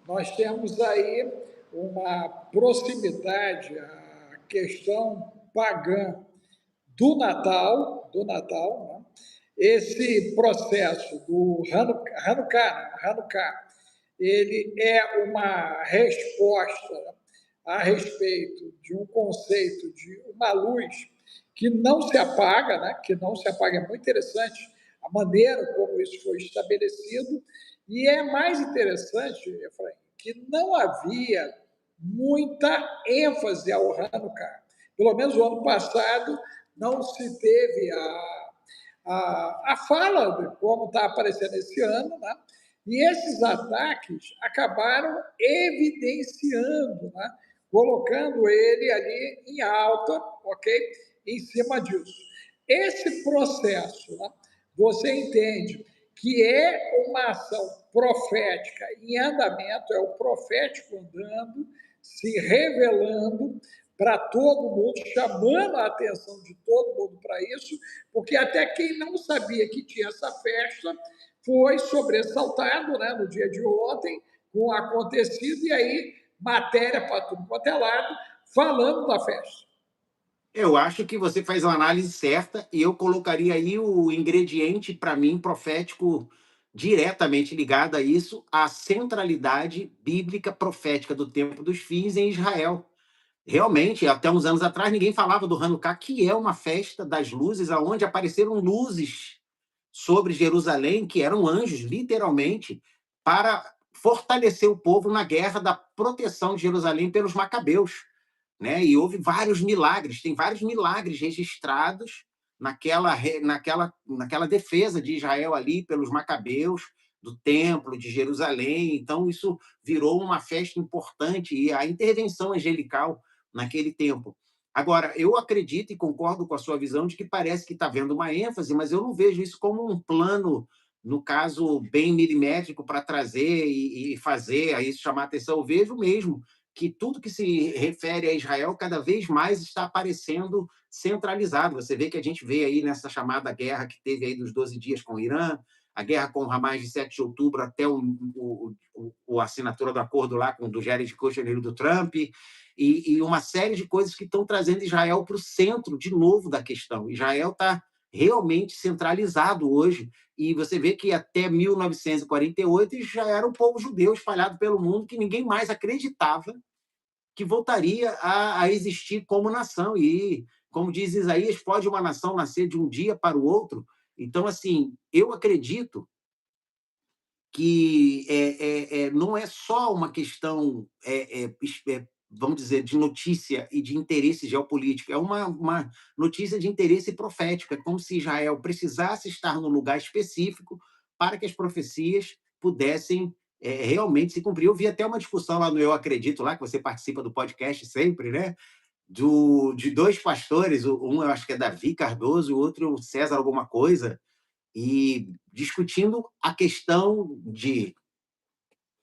nós temos aí uma proximidade à questão pagã do Natal, né? Esse processo do Hanukkah, ele é uma resposta a respeito de um conceito de uma luz que não se apaga, né? Que não se apaga. É muito interessante a maneira como isso foi estabelecido, e é mais interessante, Efraim, que não havia muita ênfase ao Hanukkah. Pelo menos o ano passado não se teve a fala de como está aparecendo esse ano, né? E esses ataques acabaram evidenciando, né? Colocando ele ali em alta, ok? Em cima disso. Esse processo, né? Você entende que é uma ação profética em andamento, é o profético andando, se revelando para todo mundo, chamando a atenção de todo mundo para isso, porque até quem não sabia que tinha essa festa foi sobressaltado, né, no dia de ontem, com o acontecido, e aí matéria para tudo quanto é lado, falando da festa. Eu acho que você faz uma análise certa e eu colocaria aí o ingrediente, para mim, profético, diretamente ligado a isso, a centralidade bíblica profética do tempo dos fins em Israel. Realmente, até uns anos atrás, ninguém falava do Hanukkah, que é uma festa das luzes, onde apareceram luzes sobre Jerusalém, que eram anjos, literalmente, para fortalecer o povo na guerra da proteção de Jerusalém pelos macabeus, né? E houve vários milagres, tem vários milagres registrados naquela defesa de Israel ali pelos macabeus, do templo de Jerusalém. Então, isso virou uma festa importante e a intervenção angelical naquele tempo. Agora, eu acredito e concordo com a sua visão de que parece que está havendo uma ênfase, mas eu não vejo isso como um plano, no caso, bem milimétrico para trazer e fazer a isso chamar a atenção. Eu vejo mesmo que tudo que se refere a Israel cada vez mais está aparecendo centralizado. Você vê que a gente vê aí nessa chamada guerra que teve aí dos 12 dias com o Irã, a guerra com o Hamas de 7 de outubro até a assinatura do acordo lá do Jared Kushner e do Trump, e uma série de coisas que estão trazendo Israel para o centro, de novo, da questão. Israel está realmente centralizado hoje, e você vê que até 1948 já era um povo judeu espalhado pelo mundo que ninguém mais acreditava que voltaria a existir como nação. E, como diz Isaías, pode uma nação nascer de um dia para o outro? Então, assim, eu acredito que não é só uma questão, vamos dizer, de notícia e de interesse geopolítico, é uma notícia de interesse profético. É como se Israel precisasse estar num lugar específico para que as profecias pudessem realmente se cumprir. Eu vi até uma discussão lá no Eu Acredito, lá que você participa do podcast sempre, né? De dois pastores, um eu acho que é Davi Cardoso, o outro César alguma coisa, e discutindo a questão de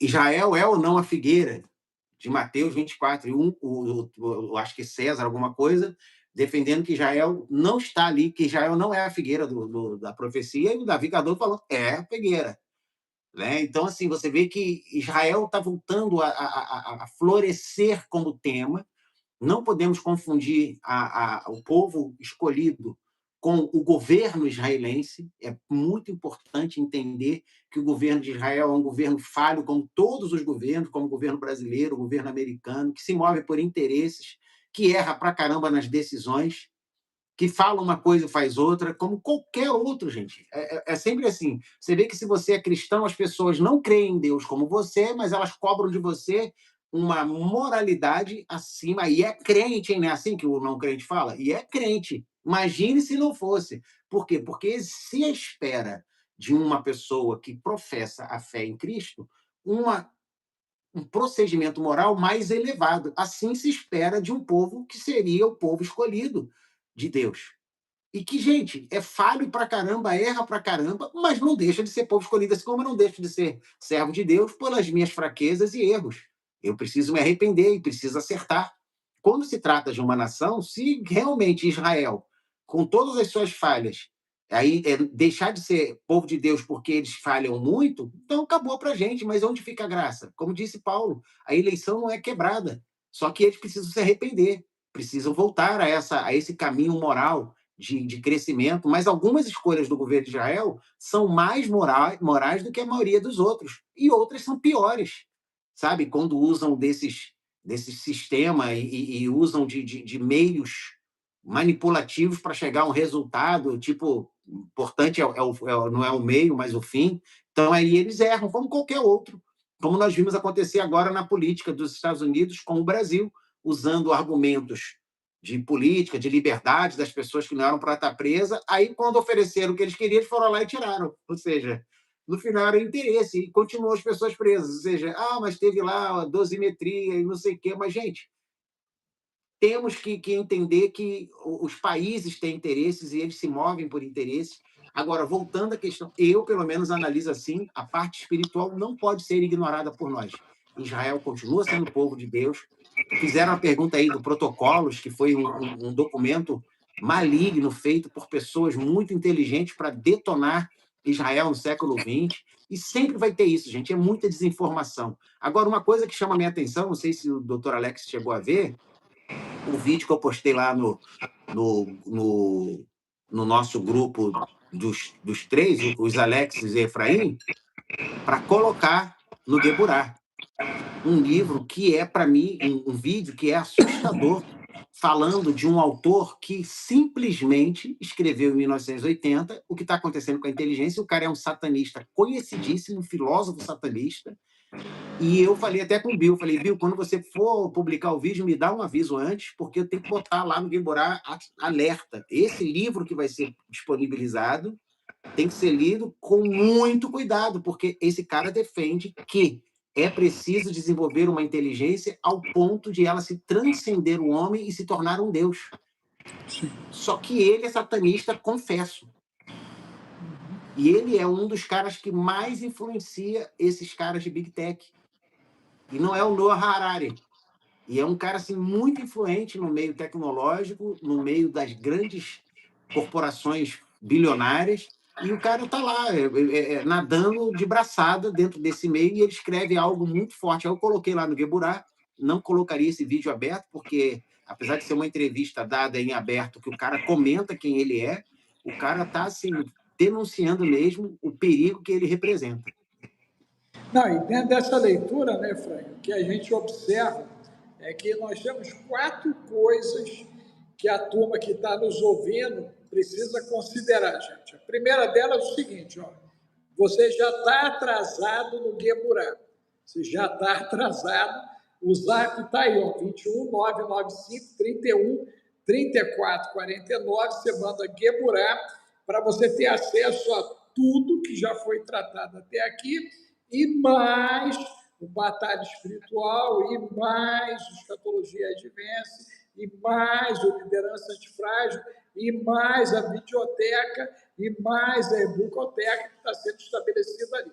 Israel é ou não a figueira, de Mateus 24, e acho que César, alguma coisa, defendendo que Israel não está ali, que Israel não é a figueira da profecia, e o Davi Cardoso falou, é a figueira. Né? Então, assim, você vê que Israel está voltando a florescer como tema. Não podemos confundir o povo escolhido com o governo israelense. É muito importante entender que o governo de Israel é um governo falho, como todos os governos, como o governo brasileiro, o governo americano, que se move por interesses, que erra pra caramba nas decisões, que fala uma coisa e faz outra, como qualquer outro, gente. É sempre assim. Você vê que se você é cristão, as pessoas não creem em Deus como você, mas elas cobram de você uma moralidade acima. E é crente, hein? Não é assim que o não crente fala? E é crente. Imagine se não fosse. Por quê? Porque se espera de uma pessoa que professa a fé em Cristo um procedimento moral mais elevado. Assim se espera de um povo que seria o povo escolhido de Deus. E que, gente, é falho pra caramba, erra pra caramba, mas não deixa de ser povo escolhido, assim como eu não deixo de ser servo de Deus pelas minhas fraquezas e erros. Eu preciso me arrepender e preciso acertar. Quando se trata de uma nação, se realmente Israel, com todas as suas falhas, aí deixar de ser povo de Deus porque eles falham muito, então acabou para a gente. Mas onde fica a graça? Como disse Paulo, a eleição não é quebrada. Só que eles precisam se arrepender, precisam voltar a esse caminho moral de crescimento, mas algumas escolhas do governo de Israel são mais morais do que a maioria dos outros, e outras são piores, sabe? Quando usam desse sistema e usam de meios manipulativos para chegar a um resultado, tipo, importante não é o meio, mas o fim. Então, aí eles erram, como qualquer outro, como nós vimos acontecer agora na política dos Estados Unidos com o Brasil, usando argumentos de política, de liberdade das pessoas que não eram para estar presas, aí quando ofereceram o que eles queriam, eles foram lá e tiraram. Ou seja, no final era interesse, e continuam as pessoas presas. Ou seja, mas teve lá a dosimetria e não sei o quê. Mas, gente, temos que entender que os países têm interesses e eles se movem por interesses. Agora, voltando à questão, eu, pelo menos, analiso assim, a parte espiritual não pode ser ignorada por nós. Israel continua sendo povo de Deus. Fizeram a pergunta aí do Protocolos, que foi um documento maligno feito por pessoas muito inteligentes para detonar Israel no século XX. E sempre vai ter isso, gente, é muita desinformação. Agora, uma coisa que chama a minha atenção, não sei se o doutor Alex chegou a ver, o vídeo que eu postei lá no nosso grupo dos três, os Alexes e Efraim, para colocar no Gueburá. Um livro que é, para mim, um vídeo que é assustador, falando de um autor que simplesmente escreveu em 1980 o que está acontecendo com a inteligência. O cara é um satanista conhecidíssimo, um filósofo satanista. E eu falei até com o Bill, Bill, quando você for publicar o vídeo, me dá um aviso antes, porque eu tenho que botar lá no Gueburá alerta. Esse livro que vai ser disponibilizado tem que ser lido com muito cuidado, porque esse cara defende que é preciso desenvolver uma inteligência ao ponto de ela se transcender o homem e se tornar um Deus. Só que ele é satanista, confesso. E ele é um dos caras que mais influencia esses caras de Big Tech. E não é o Noah Harari. E é um cara assim, muito influente no meio tecnológico, no meio das grandes corporações bilionárias, e o cara está lá, nadando de braçada dentro desse meio, e ele escreve algo muito forte. Aí eu coloquei lá no Gueburá, não colocaria esse vídeo aberto, porque, apesar de ser uma entrevista dada em aberto, que o cara comenta quem ele é, o cara está assim, denunciando mesmo o perigo que ele representa. Não, e dentro dessa leitura, né, Frank, o que a gente observa é que nós temos 4 coisas que a turma que está nos ouvindo precisa considerar, gente. A primeira delas é o seguinte, ó, você já está atrasado no Gueburá. Você já está atrasado. O zap está aí, ó, 21 995 31 34 49. Você manda Gueburá para você ter acesso a tudo que já foi tratado até aqui e mais o Batalha Espiritual, e mais o Escatologia Advance, e mais o Liderança Antifrágil, e mais a videoteca, e mais a e-bookoteca que está sendo estabelecida ali.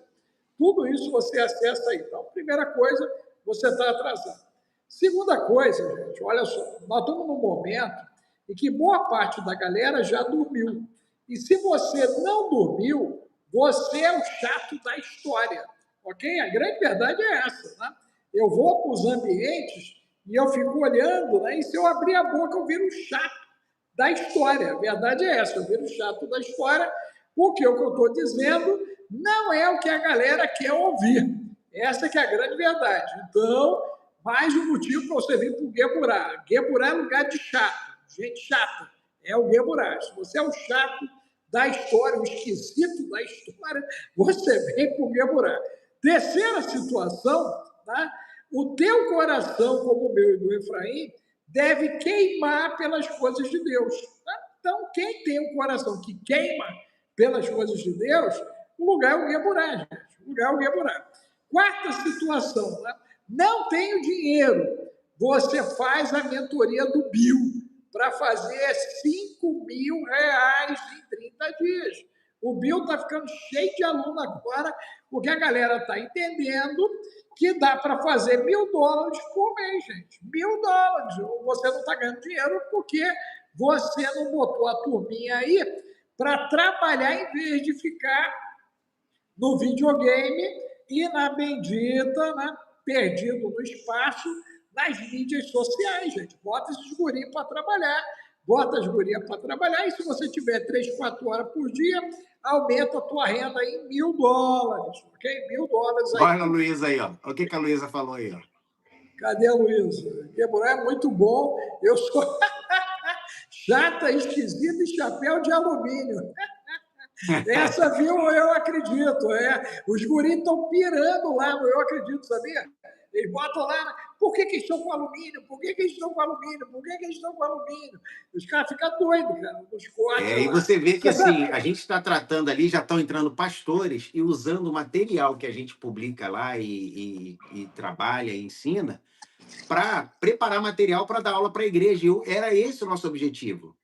Tudo isso você acessa aí. Então, primeira coisa, você está atrasado. Segunda coisa, gente, olha só, nós estamos num momento em que boa parte da galera já dormiu. E se você não dormiu, você é o chato da história. Ok? A grande verdade é essa. Né? Eu vou para os ambientes e eu fico olhando, né? E se eu abrir a boca, eu viro chato da história. A verdade é essa, eu viro chato da história, porque o que eu estou dizendo não é o que a galera quer ouvir. Essa que é a grande verdade. Então, mais um motivo para você vir para o Gueburá. Gueburá é lugar de chato, gente chata. É o Gueburá. Se você é o chato da história, o esquisito da história, você vem para o Gueburá. Terceira situação, tá? O teu coração, como o meu e do Efraim, deve queimar pelas coisas de Deus. Tá? Então, quem tem um coração que queima pelas coisas de Deus, o lugar é o Gueburá, gente. O lugar é o Gueburá. Quarta situação, né? Não tenho dinheiro. Você faz a mentoria do Bill para fazer 5 mil reais em 30 dias. O Bill está ficando cheio de aluno agora, porque a galera está entendendo que dá para fazer $1.000 por mês, gente. $1.000. Você não está ganhando dinheiro porque você não botou a turminha aí para trabalhar em vez de ficar no videogame e na bendita, né, perdido no espaço, nas mídias sociais, gente. Bota esses guris para trabalhar, bota as gurias para trabalhar, e se você tiver 3, 4 horas por dia, aumenta a tua renda em $1.000, ok? $1.000 aí. Olha a Luísa aí, ó. O que a Luísa falou aí, ó. Cadê a Luísa? Quebrar é muito bom. Eu sou chata, esquisita e chapéu de alumínio. Essa, viu, eu acredito. Os guris estão pirando lá, eu acredito, sabia? Eles botam lá, por que eles estão com alumínio? Por que eles estão com alumínio? Por que eles estão com alumínio? Os caras ficam doidos, cara, nos cortes E lá. você vê que assim, a gente está tratando ali, já estão entrando pastores e usando o material que a gente publica lá e trabalha e ensina para preparar material para dar aula para a igreja. Era esse o nosso objetivo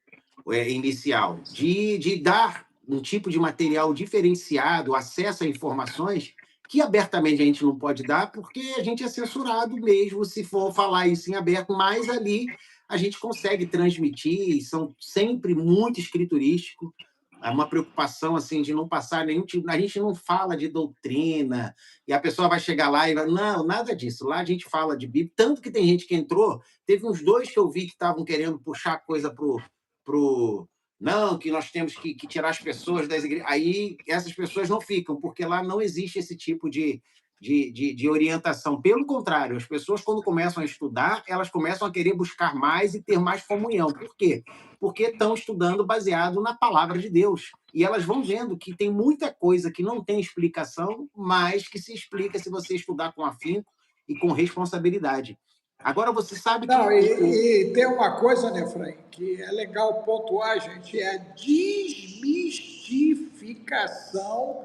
inicial, de dar um tipo de material diferenciado, acesso a informações que abertamente a gente não pode dar, porque a gente é censurado mesmo se for falar isso em aberto, mas ali a gente consegue transmitir, são sempre muito escriturístico, é uma preocupação assim de não passar nenhum tipo, a gente não fala de doutrina, e a pessoa vai chegar lá e vai, não, nada disso, lá a gente fala de Bíblia, tanto que tem gente que entrou, teve uns 2 que eu vi que estavam querendo puxar coisa pro não, que nós temos que tirar as pessoas das igrejas. Aí essas pessoas não ficam, porque lá não existe esse tipo de orientação. Pelo contrário, as pessoas, quando começam a estudar, elas começam a querer buscar mais e ter mais comunhão. Por quê? Porque estão estudando baseado na palavra de Deus. E elas vão vendo que tem muita coisa que não tem explicação, mas que se explica se você estudar com afinco e com responsabilidade. Agora, você sabe que Não, e tem uma coisa, né, Frank, que é legal pontuar, gente, é a desmistificação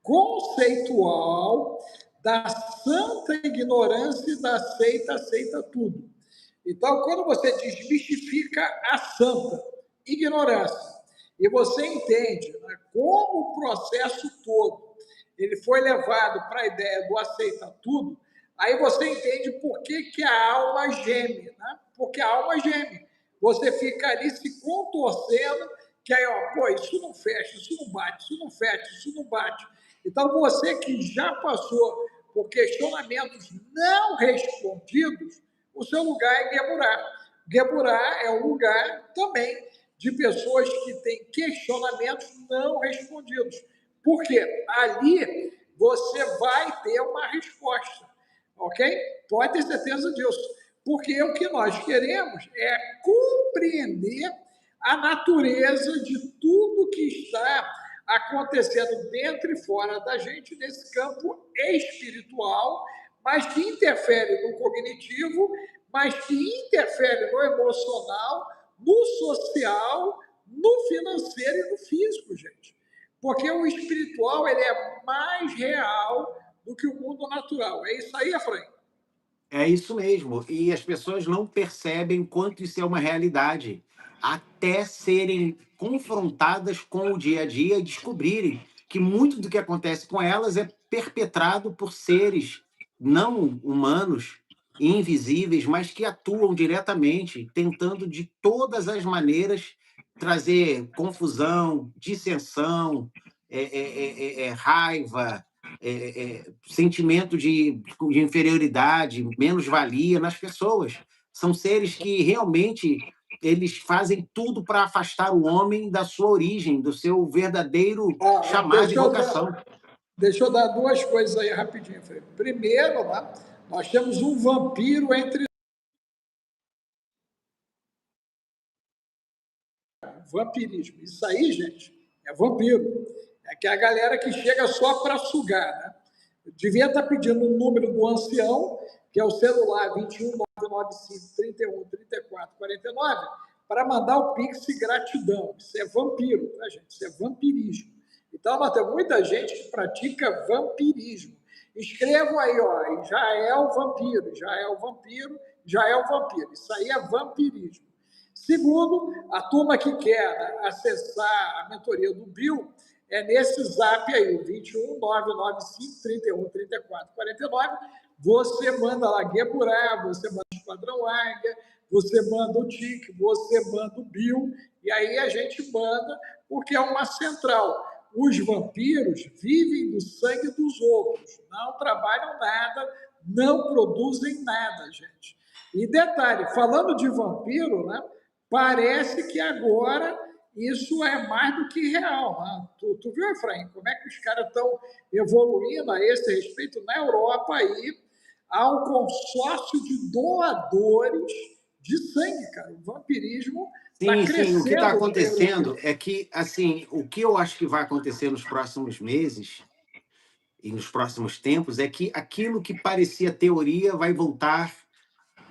conceitual da santa ignorância e da aceita tudo. Então, quando você desmistifica a santa ignorância e você entende, né, como o processo todo ele foi levado para a ideia do aceita tudo, aí você entende por que a alma geme, né? Porque a alma geme. Você fica ali se contorcendo, que aí, ó, pô, isso não fecha, isso não bate, isso não fecha, isso não bate. Então, você que já passou por questionamentos não respondidos, o seu lugar é Gueburá. Gueburá é um lugar também de pessoas que têm questionamentos não respondidos. Por quê? Ali você vai ter uma resposta, ok? Pode ter certeza disso. Porque o que nós queremos é compreender a natureza de tudo que está acontecendo dentro e fora da gente nesse campo espiritual, mas que interfere no cognitivo, mas que interfere no emocional, no social, no financeiro e no físico, gente. Porque o espiritual ele é mais real do que o mundo natural. É isso aí, Efraim? É isso mesmo. E as pessoas não percebem quanto isso é uma realidade, até serem confrontadas com o dia a dia e descobrirem que muito do que acontece com elas é perpetrado por seres não humanos, invisíveis, mas que atuam diretamente, tentando de todas as maneiras trazer confusão, dissensão, raiva, sentimento de inferioridade, menos-valia nas pessoas. São seres que realmente eles fazem tudo para afastar o homem da sua origem, do seu verdadeiro chamado e vocação. Deixa eu dar 2 coisas aí rapidinho, Frei. Primeiro, né, nós temos um vampiro entre vampirismo. Isso aí, gente, é vampiro. É que é a galera que chega só para sugar, né? Eu devia estar pedindo o número do ancião, que é o celular 21 995 31 34 49, para mandar o Pix gratidão. Isso é vampiro, tá, gente? Isso é vampirismo. Então, nós temos muita gente que pratica vampirismo. Escrevam aí, ó, Israel vampiro, Israel vampiro, Israel vampiro. Isso aí é vampirismo. Segundo, a turma que quer, né, acessar a mentoria do Bill, é nesse zap aí, o 21 995 31 34 49. Você manda lá Gueburá, você manda o Esquadrão Águia, você manda o TIC, você manda o Bill, e aí a gente manda, porque é uma central. Os vampiros vivem do sangue dos outros, não trabalham nada, não produzem nada, gente. E detalhe, falando de vampiro, né? parece que agora isso é mais do que real. Né? Tu viu, Efraim, como é que os caras estão evoluindo a esse respeito? Na Europa aí há um consórcio de doadores de sangue, cara. O vampirismo está Sim, sim. O que está crescendo no meio acontecendo europeu. é que, assim, o que eu acho que vai acontecer nos próximos meses e nos próximos tempos é que aquilo que parecia teoria vai voltar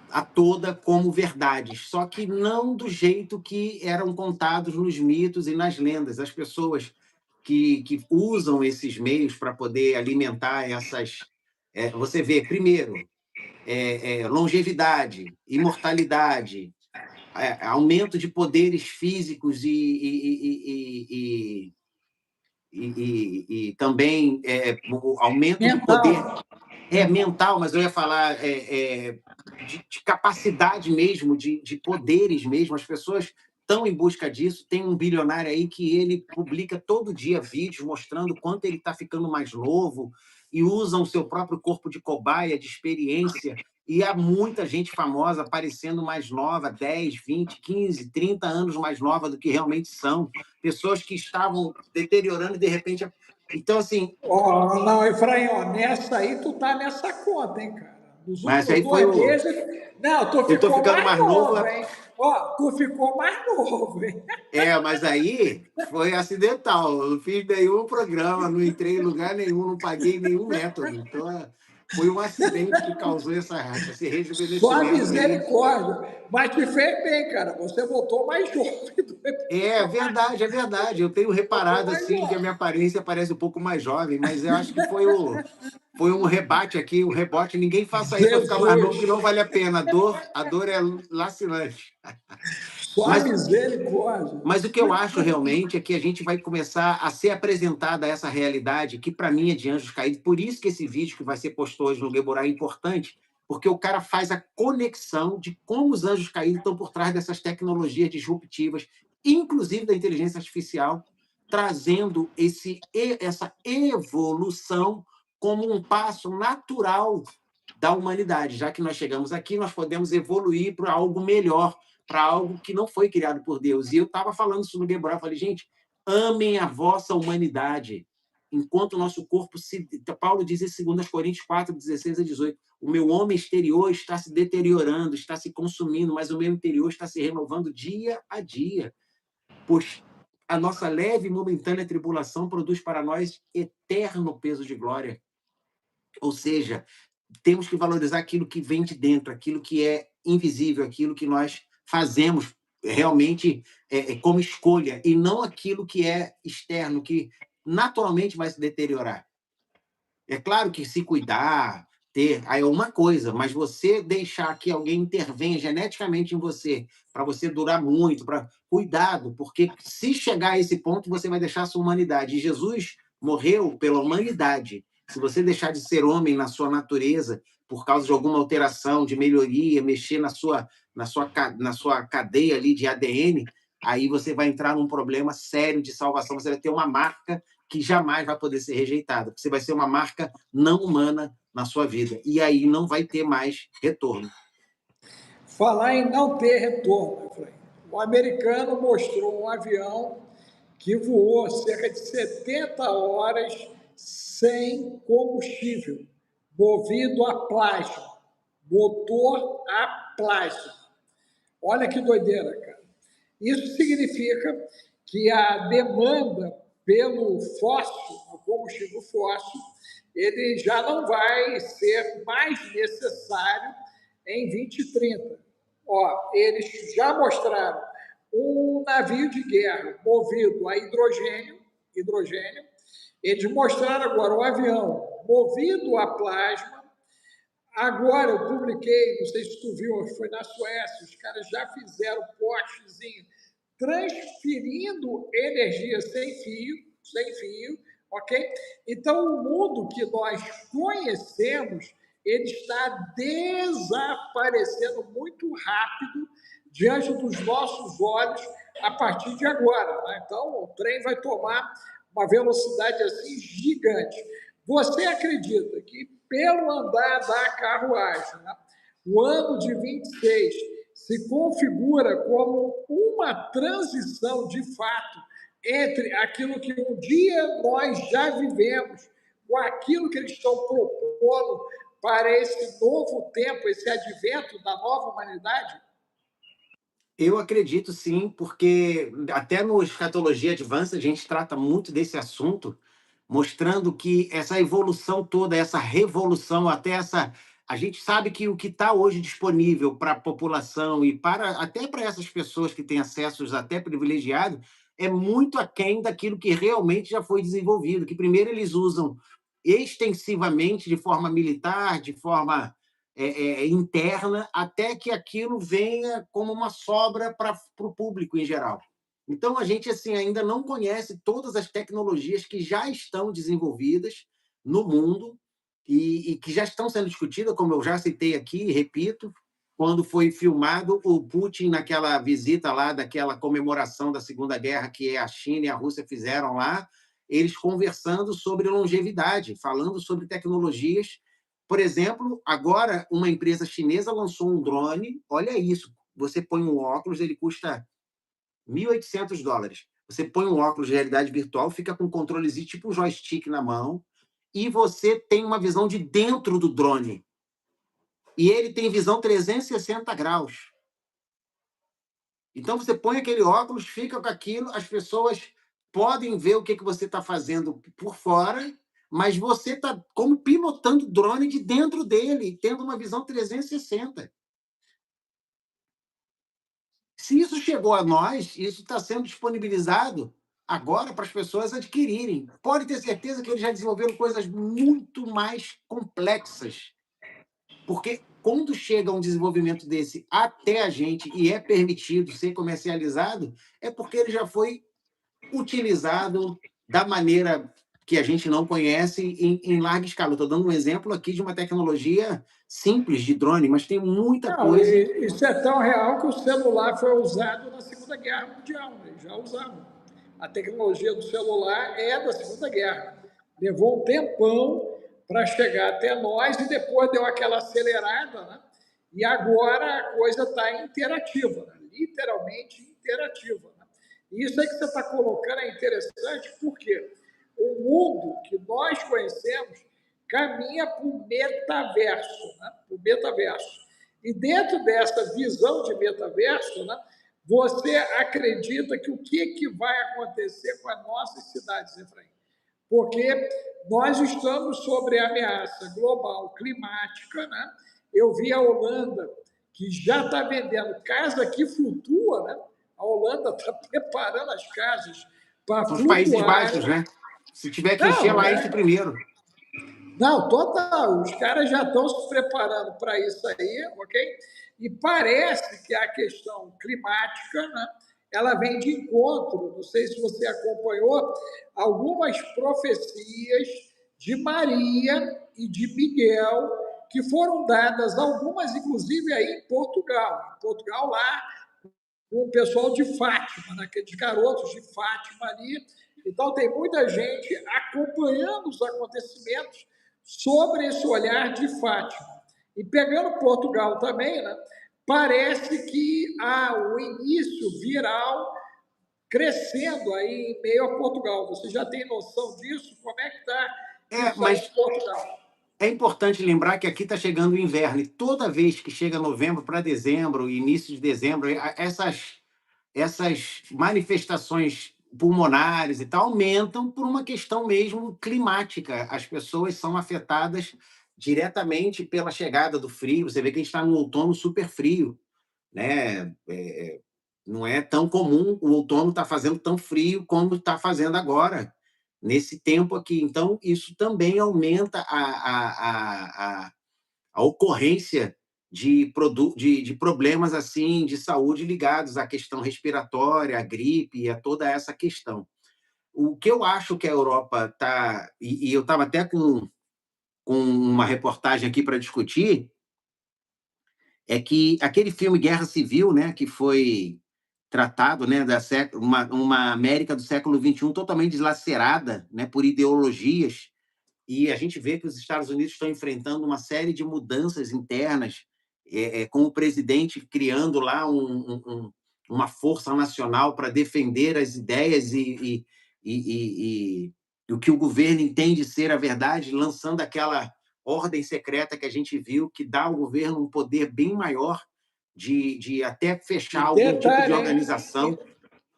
a toda como verdades, só que não do jeito que eram contados nos mitos e nas lendas. As pessoas que usam esses meios para poder alimentar essas. Você vê, primeiro, longevidade, imortalidade, aumento de poderes físicos e também o aumento de poder Mental. mental, mas eu ia falar de capacidade mesmo, de poderes mesmo. As pessoas estão em busca disso. Tem um bilionário aí que ele publica todo dia vídeos mostrando quanto ele está ficando mais novo e usa o seu próprio corpo de cobaia, de experiência. E há muita gente famosa aparecendo mais nova, 10, 20, 15, 30 anos mais nova do que realmente são. Pessoas que estavam deteriorando e, de repente... Então, assim, Ó, não, Efraim, ó, nessa aí tu tá nessa conta, hein, cara. Nos mas últimos aí foi 2 meses, não, tu eu tô ficou ficando mais mais novo. novo, hein? Ó, tu ficou mais novo, hein? Mas aí foi acidental. Eu não fiz nenhum programa, não entrei em lugar nenhum, não paguei nenhum método. Então, foi um acidente que causou esse Só rejuvenescimento aí. misericórdia. Mas te fez bem, cara. Você voltou mais jovem do que É verdade, é verdade. Eu tenho voltou reparado mais assim que a jovem. minha aparência parece um pouco mais jovem, mas eu acho que foi um rebate aqui, um rebote. Ninguém faça isso para ficar mais novo, que Jesus, não vale a pena. A dor é lacinante. só Mas misericórdia. Mas o que eu acho realmente é que a gente vai começar a ser apresentada a essa realidade que, para mim, é de anjos caídos. Por isso que esse vídeo que vai ser posto hoje no Geborá é importante, porque o cara faz a conexão de como os anjos caídos estão por trás dessas tecnologias disruptivas, inclusive da inteligência artificial, trazendo essa evolução como um passo natural da humanidade. Já que nós chegamos aqui, nós podemos evoluir para algo melhor, para algo que não foi criado por Deus. E eu estava falando isso no Geborá, falei, gente, amem a vossa humanidade, enquanto o nosso corpo se... Paulo diz em 2 Coríntios 4, 16 a 18, o meu homem exterior está se deteriorando, está se consumindo, mas o meu interior está se renovando dia a dia, pois a nossa leve e momentânea tribulação produz para nós eterno peso de glória. Ou seja, temos que valorizar aquilo que vem de dentro, aquilo que é invisível, aquilo que nós fazemos realmente como escolha, e não aquilo que é externo, que naturalmente vai se deteriorar. É claro que se cuidar, aí é uma coisa, mas você deixar que alguém intervenha geneticamente em você, para você durar muito, cuidado, porque se chegar a esse ponto, você vai deixar a sua humanidade. E Jesus morreu pela humanidade. Se você deixar de ser homem na sua natureza, por causa de alguma alteração, de melhoria, mexer na sua cadeia ali de ADN, aí você vai entrar num problema sério de salvação. Você vai ter uma marca que jamais vai poder ser rejeitada. Você vai ser uma marca não humana na sua vida. E aí não vai ter mais retorno. Falar em não ter retorno, Efraim. O americano mostrou um avião que voou cerca de 70 horas sem combustível, movido a plasma, motor a plasma. Olha que doideira, cara. Isso significa que a demanda pelo fóssil, o combustível fóssil, ele já não vai ser mais necessário em 2030. Ó, eles já mostraram um navio de guerra movido a hidrogênio. Eles mostraram agora um avião movido a plasma. Agora eu publiquei, não sei se tu viu, foi na Suécia, os caras já fizeram postezinho transferindo energia sem fio, ok? Então o mundo que nós conhecemos, ele está desaparecendo muito rápido diante dos nossos olhos a partir de agora. Né? Então o trem vai tomar uma velocidade assim gigante. Você acredita que pelo andar da carruagem, né, o ano de 26 se configura como uma transição de fato entre aquilo que um dia nós já vivemos, com aquilo que eles estão propondo para esse novo tempo, esse advento da nova humanidade? Eu acredito sim, porque até no Escatologia Advanced a gente trata muito desse assunto, mostrando que essa evolução toda, essa revolução, até essa. A gente sabe que o que está hoje disponível para a população e para até para essas pessoas que têm acessos até privilegiados é muito aquém daquilo que realmente já foi desenvolvido, que primeiro eles usam extensivamente de forma militar, de forma interna, até que aquilo venha como uma sobra para o público em geral. Então, a gente assim, ainda não conhece todas as tecnologias que já estão desenvolvidas no mundo e que já estão sendo discutidas, como eu já citei aqui, repito, quando foi filmado o Putin naquela visita lá, daquela comemoração da Segunda Guerra que a China e a Rússia fizeram lá, eles conversando sobre longevidade, falando sobre tecnologias. Por exemplo, agora uma empresa chinesa lançou um drone, olha isso, você põe um óculos, ele custa $1.800. Você põe um óculos de realidade virtual, fica com um controlezinho, tipo um joystick na mão, e você tem uma visão de dentro do drone. E ele tem visão 360 graus. Então, você põe aquele óculos, fica com aquilo, as pessoas podem ver o que você está fazendo por fora, mas você está como pilotando o drone de dentro dele, tendo uma visão 360. Se isso chegou a nós, isso está sendo disponibilizado agora para as pessoas adquirirem. Pode ter certeza que eles já desenvolveram coisas muito mais complexas, porque quando chega um desenvolvimento desse até a gente e é permitido ser comercializado, é porque ele já foi utilizado da maneira que a gente não conhece em larga escala. Estou dando um exemplo aqui de uma tecnologia simples de drone, mas tem muita Não, coisa. isso é tão real que o celular foi usado na Segunda Guerra Mundial, né? Já usavam. A tecnologia do celular é da Segunda Guerra. Levou um tempão para chegar até nós e depois deu aquela acelerada, né? E agora a coisa está interativa, né? Literalmente interativa. Né? E isso aí que você está colocando é interessante porque o mundo que nós conhecemos caminha para o metaverso, né? Para o metaverso. E dentro dessa visão de metaverso, né, você acredita que o que vai acontecer com as nossas cidades, Efraim? Porque nós estamos sobre a ameaça global climática, né? Eu vi a Holanda, que já está vendendo casa que flutua, né? A Holanda está preparando as casas para São os Países flutuar. Baixos, né? Se tiver que encher, Não, lá enche é, primeiro. não, total. Os caras já estão se preparando para isso aí, ok? E parece que a questão climática, né, ela vem de encontro. Não sei se você acompanhou algumas profecias de Maria e de Miguel que foram dadas, algumas inclusive aí em Portugal. Em Portugal lá com o pessoal de Fátima, né, aqueles garotos de Fátima ali. Então, tem muita gente acompanhando os acontecimentos sobre esse olhar de Fátima. E pegando Portugal também, né, parece que há o início viral crescendo aí em meio a Portugal. Você já tem noção disso? Como é que está isso aí Mas em Portugal? é importante lembrar que aqui está chegando o inverno e toda vez que chega novembro para dezembro, início de dezembro, essas manifestações pulmonares e tal aumentam por uma questão mesmo climática. As pessoas são afetadas diretamente pela chegada do frio. Você vê que a gente está num outono super frio, né? Não é tão comum o outono estar fazendo tão frio como está fazendo agora, nesse tempo aqui. Então, isso também aumenta a ocorrência de problemas assim de saúde ligados à questão respiratória, à gripe e a toda essa questão. O que eu acho que a Europa está. E eu estava até com uma reportagem aqui para discutir, é que aquele filme Guerra Civil, né, que foi tratado, né, uma América do século XXI totalmente deslacerada, né, por ideologias, e a gente vê que os Estados Unidos estão enfrentando uma série de mudanças internas com o presidente criando lá uma força nacional para defender as ideias e o que o governo entende ser a verdade, lançando aquela ordem secreta que a gente viu, que dá ao governo um poder bem maior de até fechar E algum tipo de detalhe, hein? organização.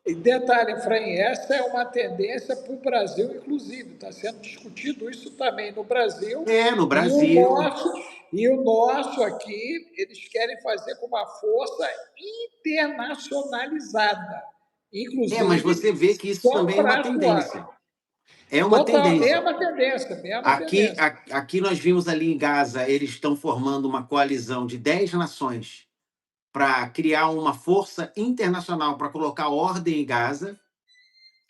E detalhe, Efraim, essa é uma tendência para o Brasil, inclusive. Está sendo discutido isso também no Brasil. No E o Brasil. nosso, e o nosso aqui, eles querem fazer com uma força internacionalizada, Mas você inclusive vê que isso só também é uma para atuar. tendência. É uma Total, tendência. mesma tendência, mesma Aqui, tendência. aqui nós vimos ali em Gaza, eles estão formando uma coalizão de 10 nações para criar uma força internacional para colocar ordem em Gaza.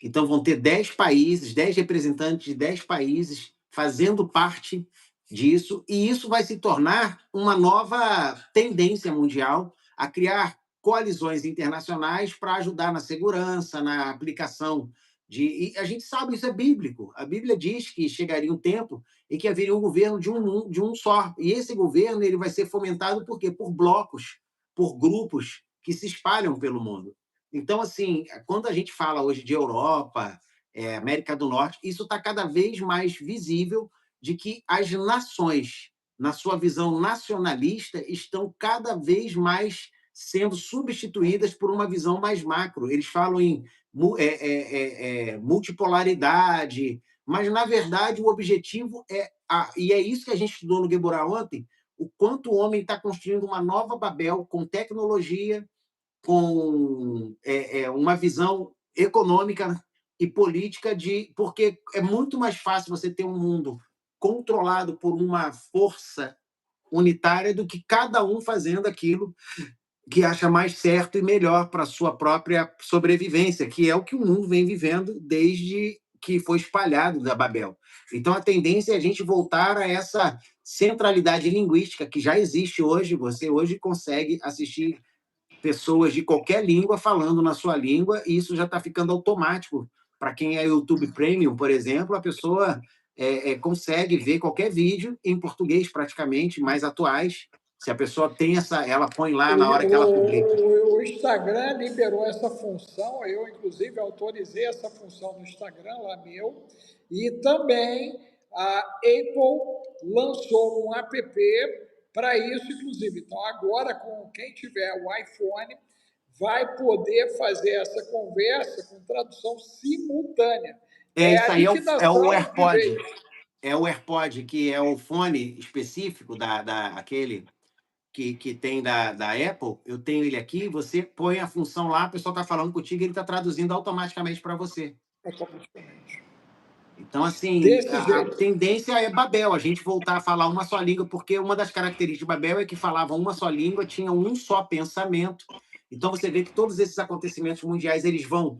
Então, vão ter 10 países, 10 representantes de 10 países fazendo parte disso, e isso vai se tornar uma nova tendência mundial a criar coalizões internacionais para ajudar na segurança, na aplicação de. E a gente sabe, isso é bíblico. A Bíblia diz que chegaria um tempo em que haveria um governo de um só. E esse governo ele vai ser fomentado por quê? Por blocos, por grupos que se espalham pelo mundo. Então, assim, quando a gente fala hoje de Europa, América do Norte, isso está cada vez mais visível de que as nações, na sua visão nacionalista, estão cada vez mais sendo substituídas por uma visão mais macro. Eles falam em multipolaridade, mas, na verdade, o objetivo e é isso que a gente estudou no Gueborá ontem, o quanto o homem está construindo uma nova Babel com tecnologia, com uma visão econômica e política porque é muito mais fácil você ter um mundo controlado por uma força unitária do que cada um fazendo aquilo que acha mais certo e melhor para a sua própria sobrevivência, que é o que o mundo vem vivendo desde que foi espalhado da Babel. Então, a tendência é a gente voltar a essa centralidade linguística que já existe hoje. Você hoje consegue assistir pessoas de qualquer língua falando na sua língua, e isso já está ficando automático. Para quem é YouTube Premium, por exemplo, a pessoa consegue ver qualquer vídeo em português, praticamente, mais atuais. Se a pessoa tem ela põe lá na hora que ela publica. O Instagram liberou essa função, eu, inclusive, autorizei essa função no Instagram, lá meu, e também a Apple lançou um app para isso, inclusive. Então, agora, com quem tiver o iPhone, vai poder fazer essa conversa com tradução simultânea. É Isso a aí é o liquidação de AirPod. vez. É o AirPod, que é o fone específico aquele que tem da Apple. Eu tenho ele aqui, você põe a função lá, a pessoa está falando contigo, ele está traduzindo automaticamente para você. Automaticamente. Então, assim, Desse a jeito. tendência é Babel, a gente voltar a falar uma só língua, porque uma das características de Babel é que falavam uma só língua, tinham um só pensamento. Então, você vê que todos esses acontecimentos mundiais eles vão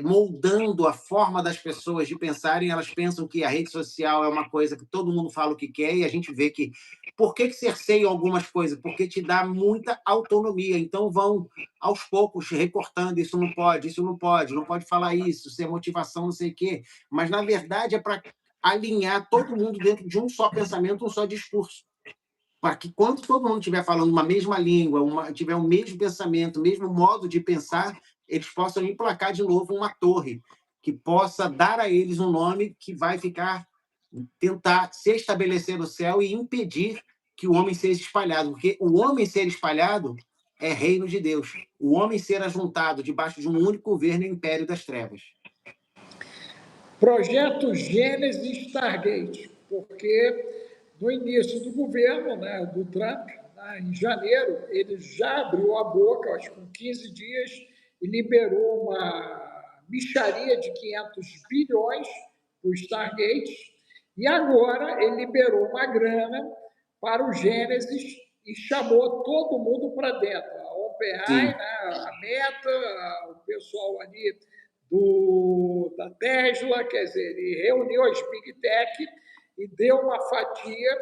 moldando a forma das pessoas de pensarem. Elas pensam que a rede social é uma coisa que todo mundo fala o que quer, e a gente vê que por que cerceiam algumas coisas? Porque te dá muita autonomia. Então, vão aos poucos recortando, isso não pode, não pode falar isso, isso é motivação, não sei o quê. Mas, na verdade, é para alinhar todo mundo dentro de um só pensamento, um só discurso. Para que, quando todo mundo estiver falando uma mesma língua, tiver o mesmo pensamento, o mesmo modo de pensar, eles possam emplacar de novo uma torre que possa dar a eles um nome que vai tentar se estabelecer no céu e impedir que o homem seja espalhado. Porque o homem ser espalhado é reino de Deus. O homem ser ajuntado debaixo de um único governo é império das trevas. Projeto Gênesis Stargate, porque no início do governo, né, do Trump, né, em janeiro, ele já abriu a boca, acho que com 15 dias, e liberou uma mixaria de 500 bilhões para o Stargate, e agora ele liberou uma grana para o Gênesis e chamou todo mundo para dentro. A OpenAI, Sim. né, a Meta, o pessoal ali da Tesla, quer dizer, ele reuniu as Big Tech e deu uma fatia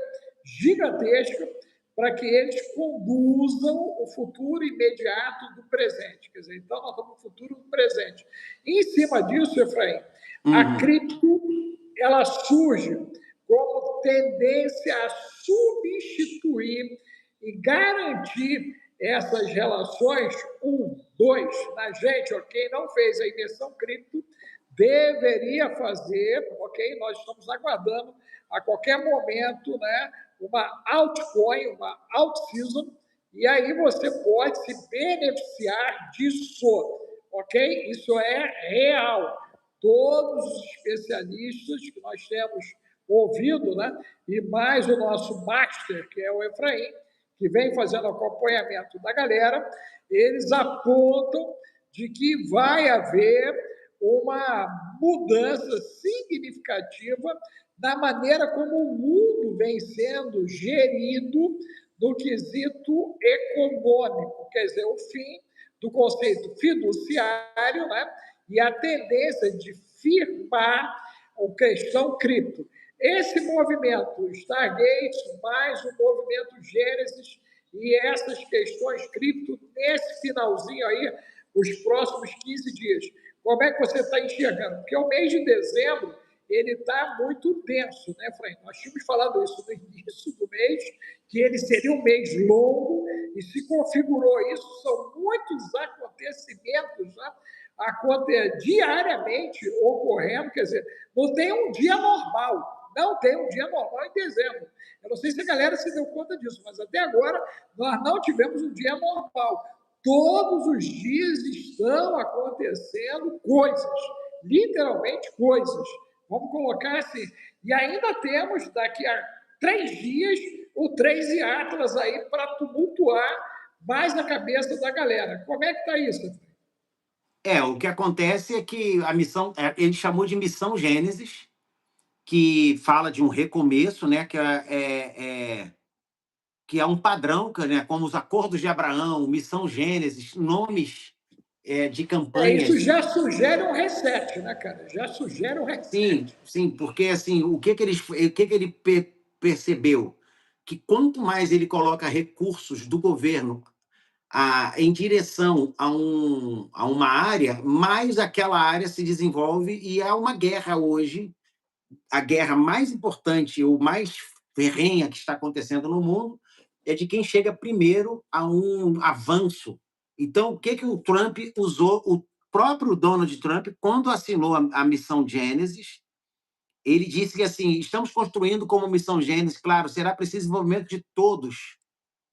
gigantesca para que eles conduzam o futuro imediato do presente. Quer dizer, então nós estamos no futuro do presente. E, em cima disso, Efraim, a cripto ela surge como tendência a substituir e garantir essas relações, dois, na gente, quem não fez a imersão cripto, deveria fazer, ok? Nós estamos aguardando a qualquer momento, né, uma altcoin, uma alt-season, e aí você pode se beneficiar disso, ok? Isso é real. Todos os especialistas que nós temos ouvido, né, e mais o nosso master, que é o Efraim, que vem fazendo acompanhamento da galera, eles apontam de que vai haver uma mudança significativa na maneira como o mundo vem sendo gerido no quesito econômico, quer dizer, o fim do conceito fiduciário, né? E a tendência de firmar a questão cripto. Esse movimento Stargate, mais o movimento Gênesis e essas questões cripto nesse finalzinho aí, os próximos 15 dias. Como é que você está enxergando? Porque o mês de dezembro ele está muito tenso, né, Frank? Nós tínhamos falado isso no início do mês, que ele seria um mês longo, e se configurou isso, são muitos acontecimentos, né? Diariamente ocorrendo, quer dizer, não tem um dia normal, não tem um dia normal em dezembro. Eu não sei se a galera se deu conta disso, mas até agora nós não tivemos um dia normal. Todos os dias estão acontecendo coisas, literalmente coisas. Vamos colocar assim. E ainda temos, daqui a 3 dias, o 3 e Atlas aí para tumultuar mais na cabeça da galera. Como é que está isso? O que acontece é que a missão, ele chamou de missão Gênesis, que fala de um recomeço, né, que é um padrão, né, como os Acordos de Abraão, Missão Gênesis, nomes de campanhas. Isso já sugere um reset, né, cara? Já sugere um reset. Sim, sim, porque assim, o que ele percebeu? Que quanto mais ele coloca recursos do governo em direção a uma área, mais aquela área se desenvolve, e há uma guerra hoje, a guerra mais importante ou mais ferrenha que está acontecendo no mundo é de quem chega primeiro a um avanço. Então, o que o Trump usou? O próprio Donald Trump, quando assinou a missão Gênesis, ele disse que assim, estamos construindo como missão Gênesis, claro, será preciso envolvimento de todos,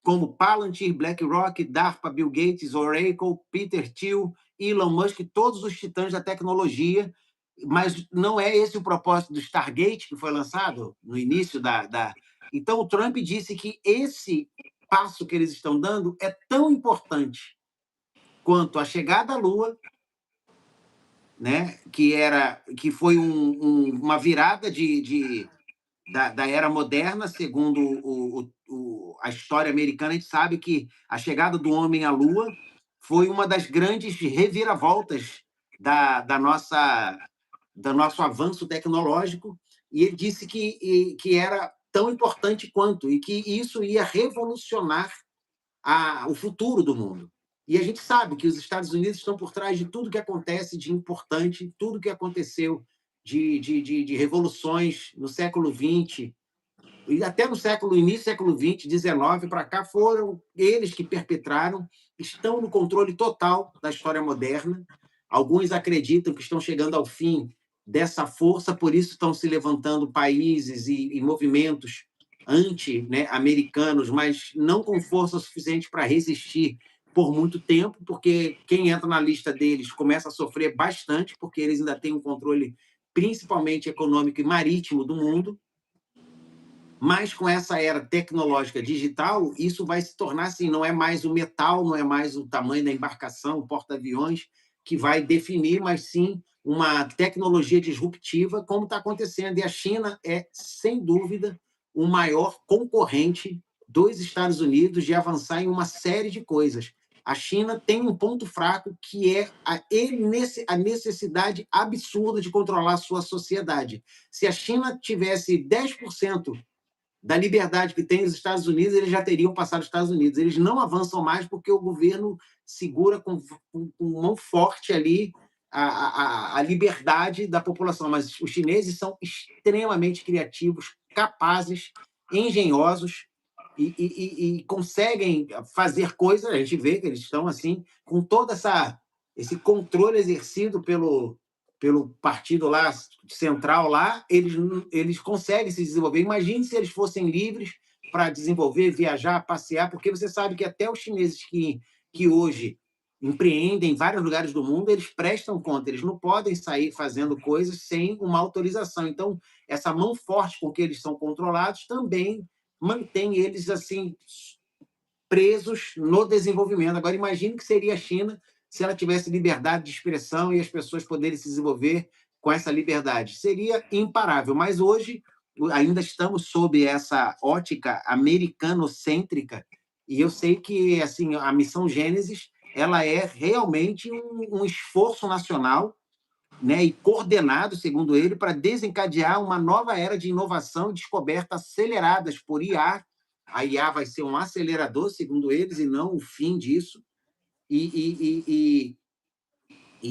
como Palantir, BlackRock, DARPA, Bill Gates, Oracle, Peter Thiel, Elon Musk, todos os titãs da tecnologia, mas não é esse o propósito do Stargate, que foi lançado no início da... Então, o Trump disse que esse passo que eles estão dando é tão importante quanto a chegada à Lua, né? que foi uma virada da era moderna, segundo a história americana. A gente sabe que a chegada do homem à Lua foi uma das grandes reviravoltas do nosso avanço tecnológico, e ele disse que era tão importante quanto, e que isso ia revolucionar o futuro do mundo. E a gente sabe que os Estados Unidos estão por trás de tudo que acontece de importante, tudo que aconteceu de revoluções no século XX, e até no início do século XX, XIX, para cá, foram eles que perpetraram, estão no controle total da história moderna. Alguns acreditam que estão chegando ao fim dessa força, por isso estão se levantando países e movimentos anti-americanos, mas não com força suficiente para resistir por muito tempo, porque quem entra na lista deles começa a sofrer bastante, porque eles ainda têm um controle principalmente econômico e marítimo do mundo. Mas com essa era tecnológica digital, isso vai se tornar assim, não é mais o metal, não é mais o tamanho da embarcação, o porta-aviões, que vai definir, mas sim uma tecnologia disruptiva, como está acontecendo. E a China é, sem dúvida, o maior concorrente dos Estados Unidos de avançar em uma série de coisas. A China tem um ponto fraco, que é a necessidade absurda de controlar a sua sociedade. Se a China tivesse 10% da liberdade que tem os Estados Unidos, eles já teriam passado os Estados Unidos. Eles não avançam mais porque o governo segura com mão forte ali a liberdade da população. Mas os chineses são extremamente criativos, capazes, engenhosos, e conseguem fazer coisas. A gente vê que eles estão assim, com todo esse controle exercido pelo partido lá central lá, eles conseguem se desenvolver. Imagine se eles fossem livres para desenvolver, viajar, passear, porque você sabe que até os chineses que hoje empreendem em vários lugares do mundo, eles prestam conta, eles não podem sair fazendo coisas sem uma autorização. Então, essa mão forte com que eles são controlados também mantém eles assim presos no desenvolvimento. Agora, imagine que seria a China se ela tivesse liberdade de expressão e as pessoas poderem se desenvolver com essa liberdade. Seria imparável, mas hoje ainda estamos sob essa ótica americanocêntrica e eu sei que assim a missão Gênesis ela é realmente um esforço nacional, né, e coordenado, segundo ele, para desencadear uma nova era de inovação e descoberta aceleradas por IA. A IA vai ser um acelerador, segundo eles, e não o fim disso. E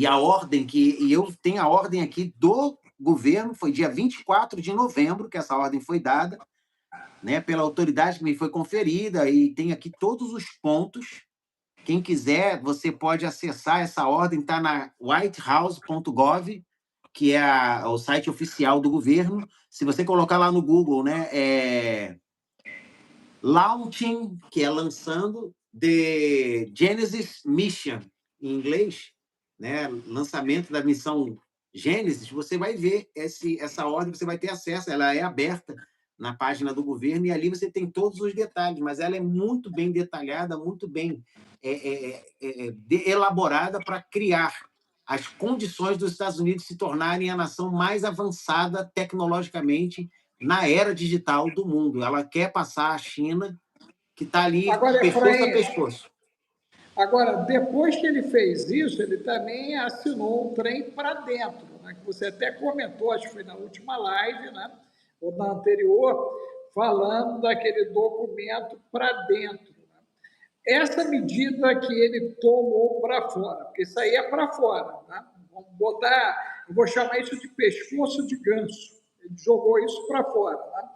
a ordem e eu tenho a ordem aqui do governo, foi dia 24 de novembro que essa ordem foi dada, né, pela autoridade que me foi conferida, e tem aqui todos os pontos. Quem quiser, você pode acessar essa ordem, está na whitehouse.gov, que é o site oficial do governo. Se você colocar lá no Google, né, launching, que é lançando, the Genesis Mission, em inglês, né, lançamento da missão Gênesis, você vai ver essa ordem, você vai ter acesso, ela é aberta na página do governo, e ali você tem todos os detalhes, mas ela é muito bem detalhada, muito bem elaborada para criar as condições dos Estados Unidos se tornarem a nação mais avançada tecnologicamente na era digital do mundo. Ela quer passar a China, que está ali Agora, pescoço a Efraim, pescoço. agora, depois que ele fez isso, ele também assinou um trem para dentro, né? Que você até comentou, acho que foi na última live, né? Ou na anterior, falando daquele documento para dentro. Né? Essa medida que ele tomou para fora, porque isso aí é para fora, né? Vamos botar, eu vou chamar isso de pescoço de ganso. Ele jogou isso para fora. Né?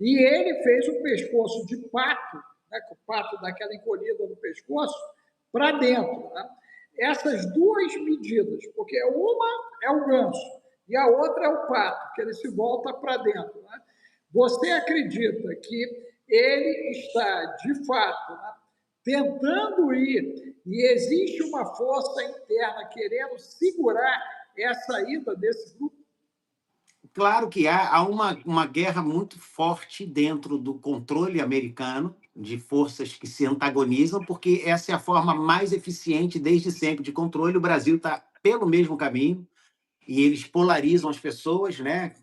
E ele fez o pescoço de pato, né? Com o pato daquela encolhida no pescoço, para dentro. Né? Essas duas medidas, porque uma é o ganso e a outra é o pato, que ele se volta para dentro. Né? Você acredita que ele está, de fato, né, tentando ir e existe uma força interna querendo segurar essa ida desse grupo? Claro que há uma guerra muito forte dentro do controle americano, de forças que se antagonizam, porque essa é a forma mais eficiente desde sempre de controle. O Brasil está pelo mesmo caminho e eles polarizam as pessoas, né?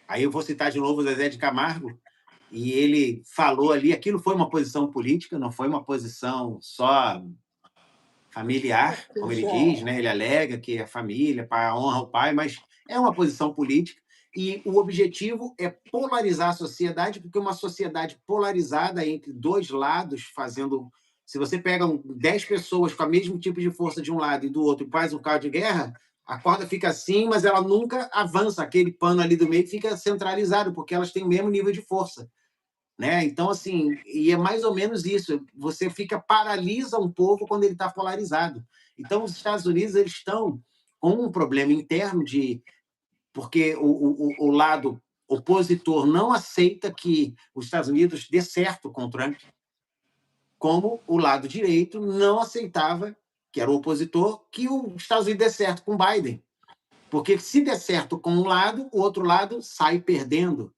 Aí eu vou citar de novo o Zezé de Camargo, e ele falou ali, aquilo foi uma posição política, não foi uma posição só familiar, como ele diz, Pessoal, né? Ele alega que a família, pai, honra o pai, mas é uma posição política e o objetivo é polarizar a sociedade, porque uma sociedade polarizada entre dois lados, fazendo. Se você pega 10 pessoas com o mesmo tipo de força de um lado e do outro e faz um carro de guerra, a corda fica assim, mas ela nunca avança. Aquele pano ali do meio fica centralizado, porque elas têm o mesmo nível de força. Né? Então, assim, e é mais ou menos isso. Você paralisa um povo quando ele está polarizado. Então, os Estados Unidos eles estão com um problema interno porque o lado opositor não aceita que os Estados Unidos dê certo com o Trump, como o lado direito não aceitava, que era o opositor, que os Estados Unidos dê certo com Biden. Porque se der certo com um lado, o outro lado sai perdendo.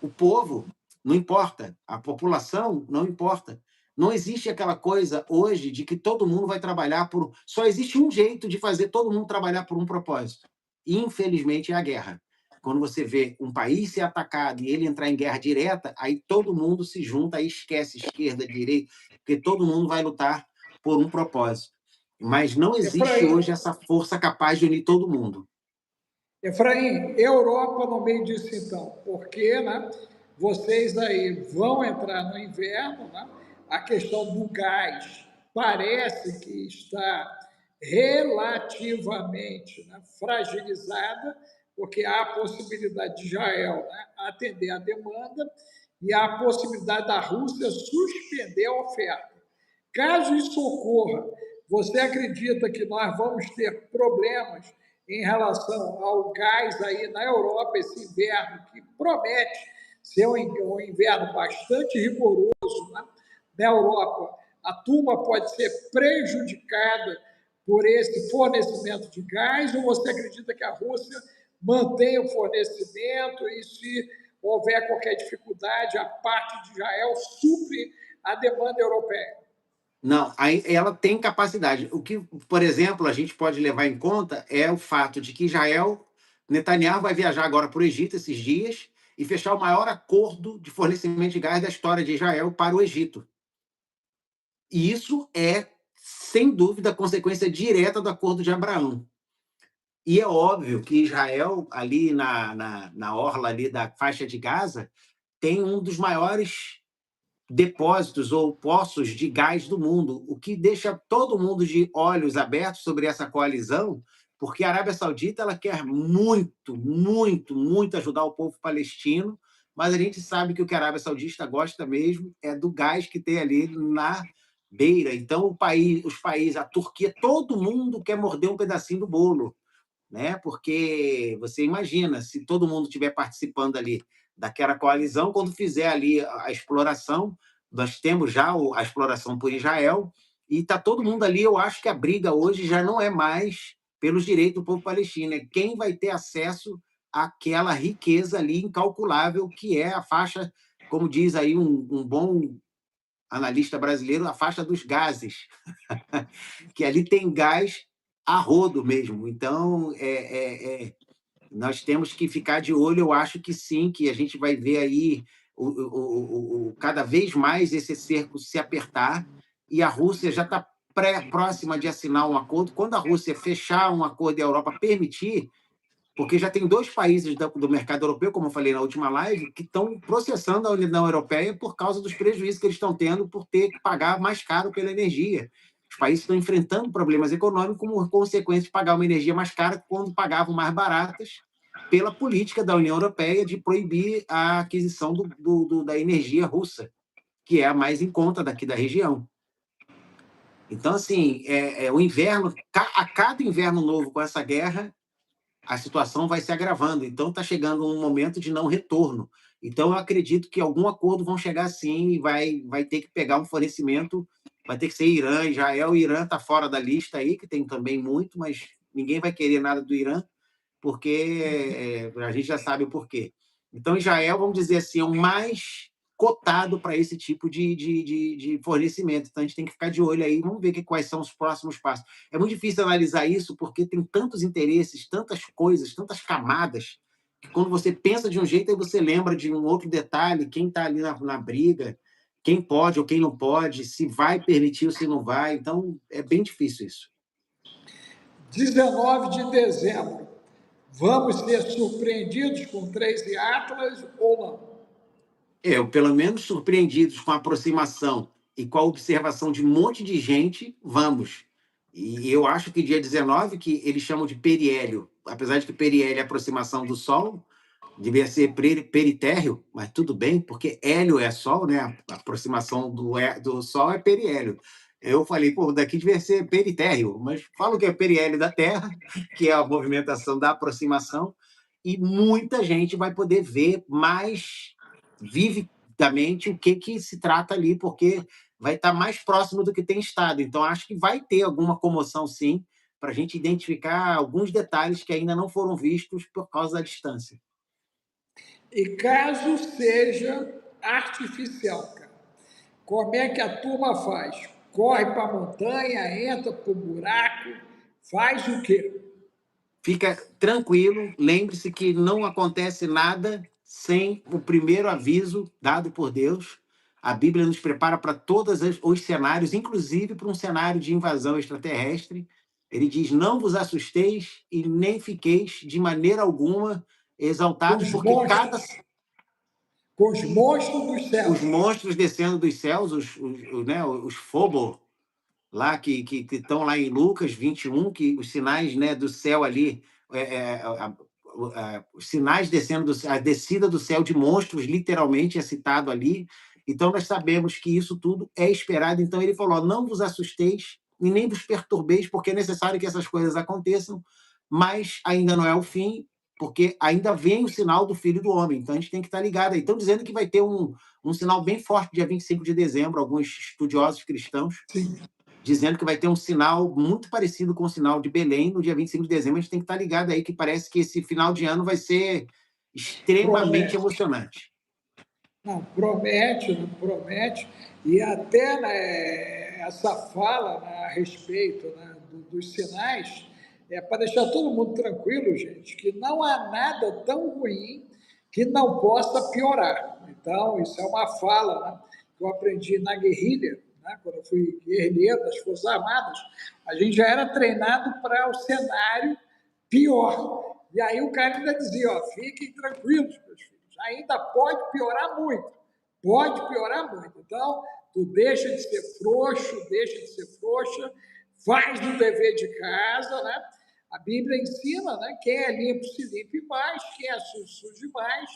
O povo não importa, a população não importa. Não existe aquela coisa hoje de que todo mundo vai trabalhar por. Só existe um jeito de fazer todo mundo trabalhar por um propósito. E, infelizmente, é a guerra. Quando você vê um país ser atacado e ele entrar em guerra direta, aí todo mundo se junta e esquece esquerda, direita, porque todo mundo vai lutar por um propósito. Mas não existe Efraim, hoje essa força capaz de unir todo mundo. Efraim, Europa no meio disso então, porque, né, vocês aí vão entrar no inverno, né, a questão do gás parece que está relativamente, né, fragilizada, porque há a possibilidade de Israel, né, atender a demanda, e há a possibilidade da Rússia suspender a oferta. Caso isso ocorra, você acredita que nós vamos ter problemas em relação ao gás aí na Europa, esse inverno, que promete ser um inverno bastante rigoroso, né? Na Europa? A turma pode ser prejudicada por esse fornecimento de gás, ou você acredita que a Rússia mantém o fornecimento e, se houver qualquer dificuldade, a parte de Israel supre a demanda europeia? Não, aí ela tem capacidade. O que, por exemplo, a gente pode levar em conta é o fato de que Israel, Netanyahu vai viajar agora para o Egito esses dias e fechar o maior acordo de fornecimento de gás da história de Israel para o Egito. E isso é, sem dúvida, consequência direta do acordo de Abraão. E é óbvio que Israel, ali na orla ali da faixa de Gaza, tem um dos maiores depósitos ou poços de gás do mundo, o que deixa todo mundo de olhos abertos sobre essa coalizão, porque a Arábia Saudita ela quer muito, muito, muito ajudar o povo palestino, mas a gente sabe que o que a Arábia Saudita gosta mesmo é do gás que tem ali na beira. Então, os países, a Turquia, todo mundo quer morder um pedacinho do bolo, né? Porque você imagina, se todo mundo estiver participando ali daquela coalizão, quando fizer ali a exploração, nós temos já a exploração por Israel, e está todo mundo ali. Eu acho que a briga hoje já não é mais pelos direitos do povo palestino, é quem vai ter acesso àquela riqueza ali incalculável que é a faixa, como diz aí um bom analista brasileiro, a faixa dos gases, que ali tem gás a rodo mesmo. Então, nós temos que ficar de olho. Eu acho que sim, que a gente vai ver aí cada vez mais esse cerco se apertar, e a Rússia já está próxima de assinar um acordo. Quando a Rússia fechar um acordo e a Europa permitir, porque já tem 2 países do mercado europeu, como eu falei na última live, que estão processando a União Europeia por causa dos prejuízos que eles estão tendo por ter que pagar mais caro pela energia. Os países estão enfrentando problemas econômicos como consequência de pagar uma energia mais cara quando pagavam mais baratas, pela política da União Europeia de proibir a aquisição da energia russa, que é a mais em conta daqui da região. Então, assim, o inverno, a cada inverno novo com essa guerra, a situação vai se agravando. Então, está chegando um momento de não retorno. Então, eu acredito que algum acordo vão chegar sim, e vai ter que pegar um fornecimento, vai ter que ser Irã, Israel. O Irã está fora da lista aí, que tem também muito, mas ninguém vai querer nada do Irã, porque a gente já sabe o porquê. Então, Israel, vamos dizer assim, é o mais cotado para esse tipo de fornecimento. Então, a gente tem que ficar de olho aí, vamos ver quais são os próximos passos. É muito difícil analisar isso, porque tem tantos interesses, tantas coisas, tantas camadas, que quando você pensa de um jeito, aí você lembra de um outro detalhe, quem está ali na briga, quem pode ou quem não pode, se vai permitir ou se não vai. Então, é bem difícil isso. 19 de dezembro, vamos ser surpreendidos com 13 Atlas ou não? Pelo menos surpreendidos com a aproximação e com a observação de um monte de gente, vamos. E eu acho que dia 19, que eles chamam de periélio, apesar de que periélio é a aproximação do Sol, devia ser peritéreo, mas tudo bem, porque hélio é Sol, né? A aproximação do Sol é periélio. Eu falei, pô, daqui devia ser peritéreo, mas falo que é periélio da Terra, que é a movimentação da aproximação, e muita gente vai poder ver mais vividamente o que se trata ali, porque vai estar mais próximo do que tem estado. Então, acho que vai ter alguma comoção, sim, para a gente identificar alguns detalhes que ainda não foram vistos por causa da distância. E caso seja artificial, cara, como é que a turma faz? Corre para a montanha, entra para o buraco, faz o quê? Fica tranquilo, lembre-se que não acontece nada sem o primeiro aviso dado por Deus. A Bíblia nos prepara para todos os cenários, inclusive para um cenário de invasão extraterrestre. Ele diz: não vos assusteis e nem fiqueis de maneira alguma exaltados, porque com os monstros dos céus. os monstros descendo dos céus, né, os Phobos, lá que estão lá em Lucas 21, que os sinais, né, do céu ali, os sinais descendo, a descida do céu de monstros, literalmente é citado ali. Então, nós sabemos que isso tudo é esperado. Então, ele falou: não vos assusteis e nem vos perturbeis, porque é necessário que essas coisas aconteçam, mas ainda não é o fim, porque ainda vem o sinal do Filho do Homem. Então, a gente tem que estar ligado aí. Estão dizendo que vai ter um sinal bem forte, dia 25 de dezembro, alguns estudiosos cristãos, Sim. dizendo que vai ter um sinal muito parecido com o sinal de Belém no dia 25 de dezembro. A gente tem que estar ligado aí, que parece que esse final de ano vai ser extremamente Promete. emocionante. Não, promete, não promete. E até, né, essa fala, né, a respeito, né, dos sinais é para deixar todo mundo tranquilo, gente, que não há nada tão ruim que não possa piorar. Então, isso é uma fala, né, que eu aprendi na guerrilha, né, quando eu fui guerrilheiro das Forças Armadas. A gente já era treinado para o cenário pior. E aí o cara ainda dizia: ó, fiquem tranquilos, meus filhos, ainda pode piorar muito. Pode piorar muito. Então, tu deixa de ser frouxo, deixa de ser frouxa, faz o dever de casa, né? A Bíblia ensina, né? Quem é limpo se limpe mais, quem é sujo, suje mais.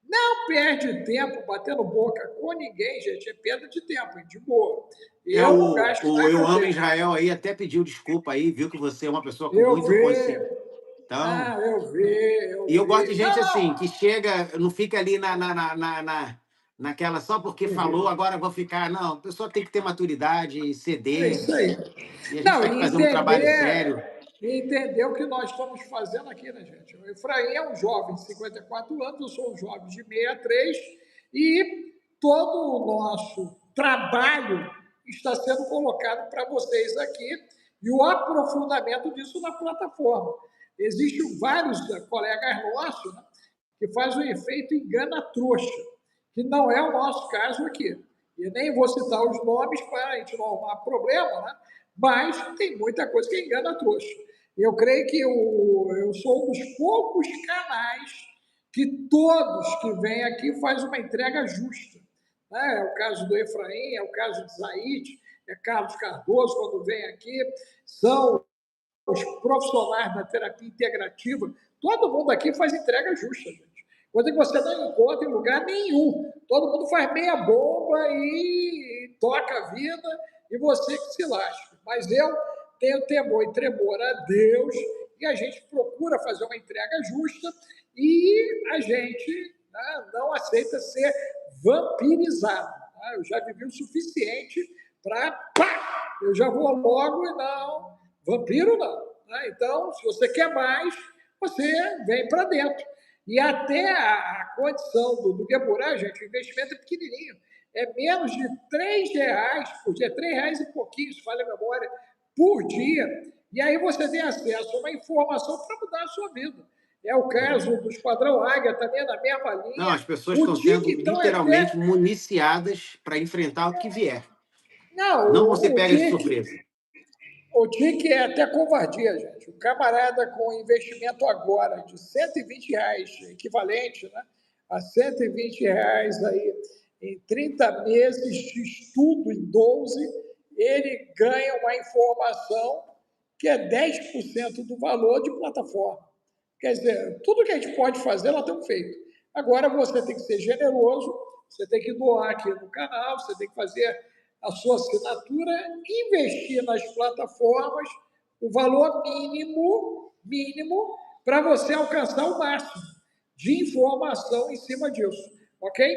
Não perde tempo batendo boca com ninguém, gente. É perda de tempo, hein? De boa. Eu não gasto O mais Eu meu Amo tempo. Israel aí até pediu desculpa aí, viu que você é uma pessoa com Eu muita consciência. vi, Então, não, eu vi, eu e eu gosto de vi. gente Não, assim, que não. chega, não fica ali naquela só porque falou, Uhum. agora vou ficar. Não, a pessoa tem que ter maturidade, É ceder, isso aí. e a gente Não, está aqui fazendo um trabalho sério. e entender o que nós estamos fazendo aqui, né, gente? O Efraim é um jovem de 54 anos, eu sou um jovem de 63, e todo o nosso trabalho está sendo colocado para vocês aqui e o aprofundamento disso na plataforma. Existem vários colegas nossos, né, que fazem o efeito engana-trouxa, que não é o nosso caso aqui. E nem vou citar os nomes para a gente não arrumar problema, né? Mas tem muita coisa que engana a trouxa. Eu creio que eu sou um dos poucos canais que todos que vêm aqui faz uma entrega justa. Né? É o caso do Efraim, é o caso de Zaid, é Carlos Cardoso, quando vem aqui, são os profissionais da terapia integrativa. Todo mundo aqui faz entrega justa, gente. Coisa que você não encontra em lugar nenhum. Todo mundo faz meia bomba e toca a vida e você que se lasca. Mas eu tenho temor e tremor a Deus e a gente procura fazer uma entrega justa e a gente, né, não aceita ser vampirizado. Né? Eu já vivi o suficiente para... Eu já vou logo e não... Vampiro não. Né? Então, se você quer mais, você vem para dentro. E até a condição do Geburá, gente, o investimento é pequenininho. É menos de R$ 3 por dia, R$ 3 e pouquinho, se falha a memória, por dia. E aí você tem acesso a uma informação para mudar a sua vida. É o caso do Esquadrão Águia, também na mesma Não, linha. as pessoas O estão sendo TIC, então, é literalmente até... municiadas para enfrentar o que vier. Não, Não vão ser o pegas de TIC, surpresa. o TIC é até covardia, gente. O camarada com investimento agora de R$ 120, equivalente, né, a R$ 120 aí, em 30 meses de estudo, em 12, ele ganha uma informação que é 10% do valor de plataforma. Quer dizer, tudo que a gente pode fazer, nós temos feito. Agora você tem que ser generoso, você tem que doar aqui no canal, você tem que fazer a sua assinatura, investir nas plataformas, o valor mínimo, para você alcançar o máximo de informação em cima disso, ok?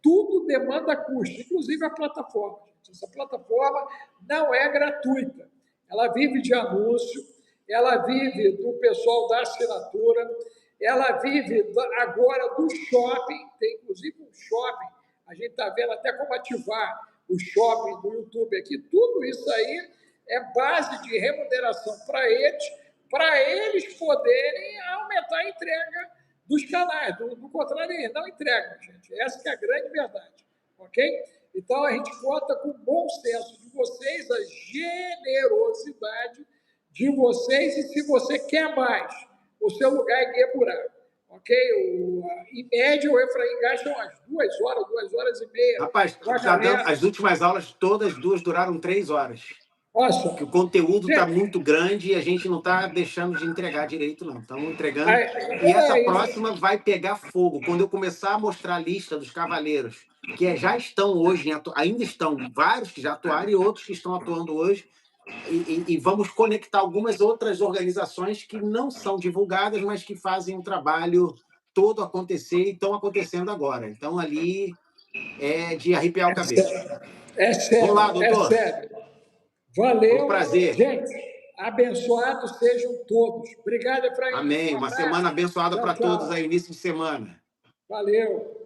Tudo demanda custo, inclusive a plataforma. Essa plataforma não é gratuita, ela vive de anúncio, ela vive do pessoal da assinatura, ela vive agora do shopping, tem inclusive um shopping, a gente está vendo até como ativar o shopping do YouTube aqui, tudo isso aí é base de remuneração para eles poderem aumentar a entrega dos canais, do contrário, eles não entregam, gente. Essa que é a grande verdade, ok? Então a gente conta com o bom senso de vocês, a generosidade de vocês, e se você quer mais, o seu lugar é Gueburá, ok? Em média, o Efraim gasta umas 2 horas e meia Rapaz, com a tá dando, galera. as últimas aulas, todas duas duraram 3 horas. Olha que o conteúdo está gente, muito grande e a gente não está deixando de entregar direito, não. Estamos entregando. E essa é isso. próxima vai pegar fogo. Quando eu começar a mostrar a lista dos cavaleiros, que já estão hoje, ainda estão vários que já atuaram e outros que estão atuando hoje, e vamos conectar algumas outras organizações que não são divulgadas, mas que fazem um trabalho todo acontecer e estão acontecendo agora. Então, ali é de arrepiar o cabelo. É Vamos lá, sério, é doutor. sério. Foi um Valeu. prazer. Gente, abençoados sejam todos. Obrigado, Efraim. Amém. Um Uma abraço. semana abençoada Tchau, para todos tchau. aí, início de semana. Valeu.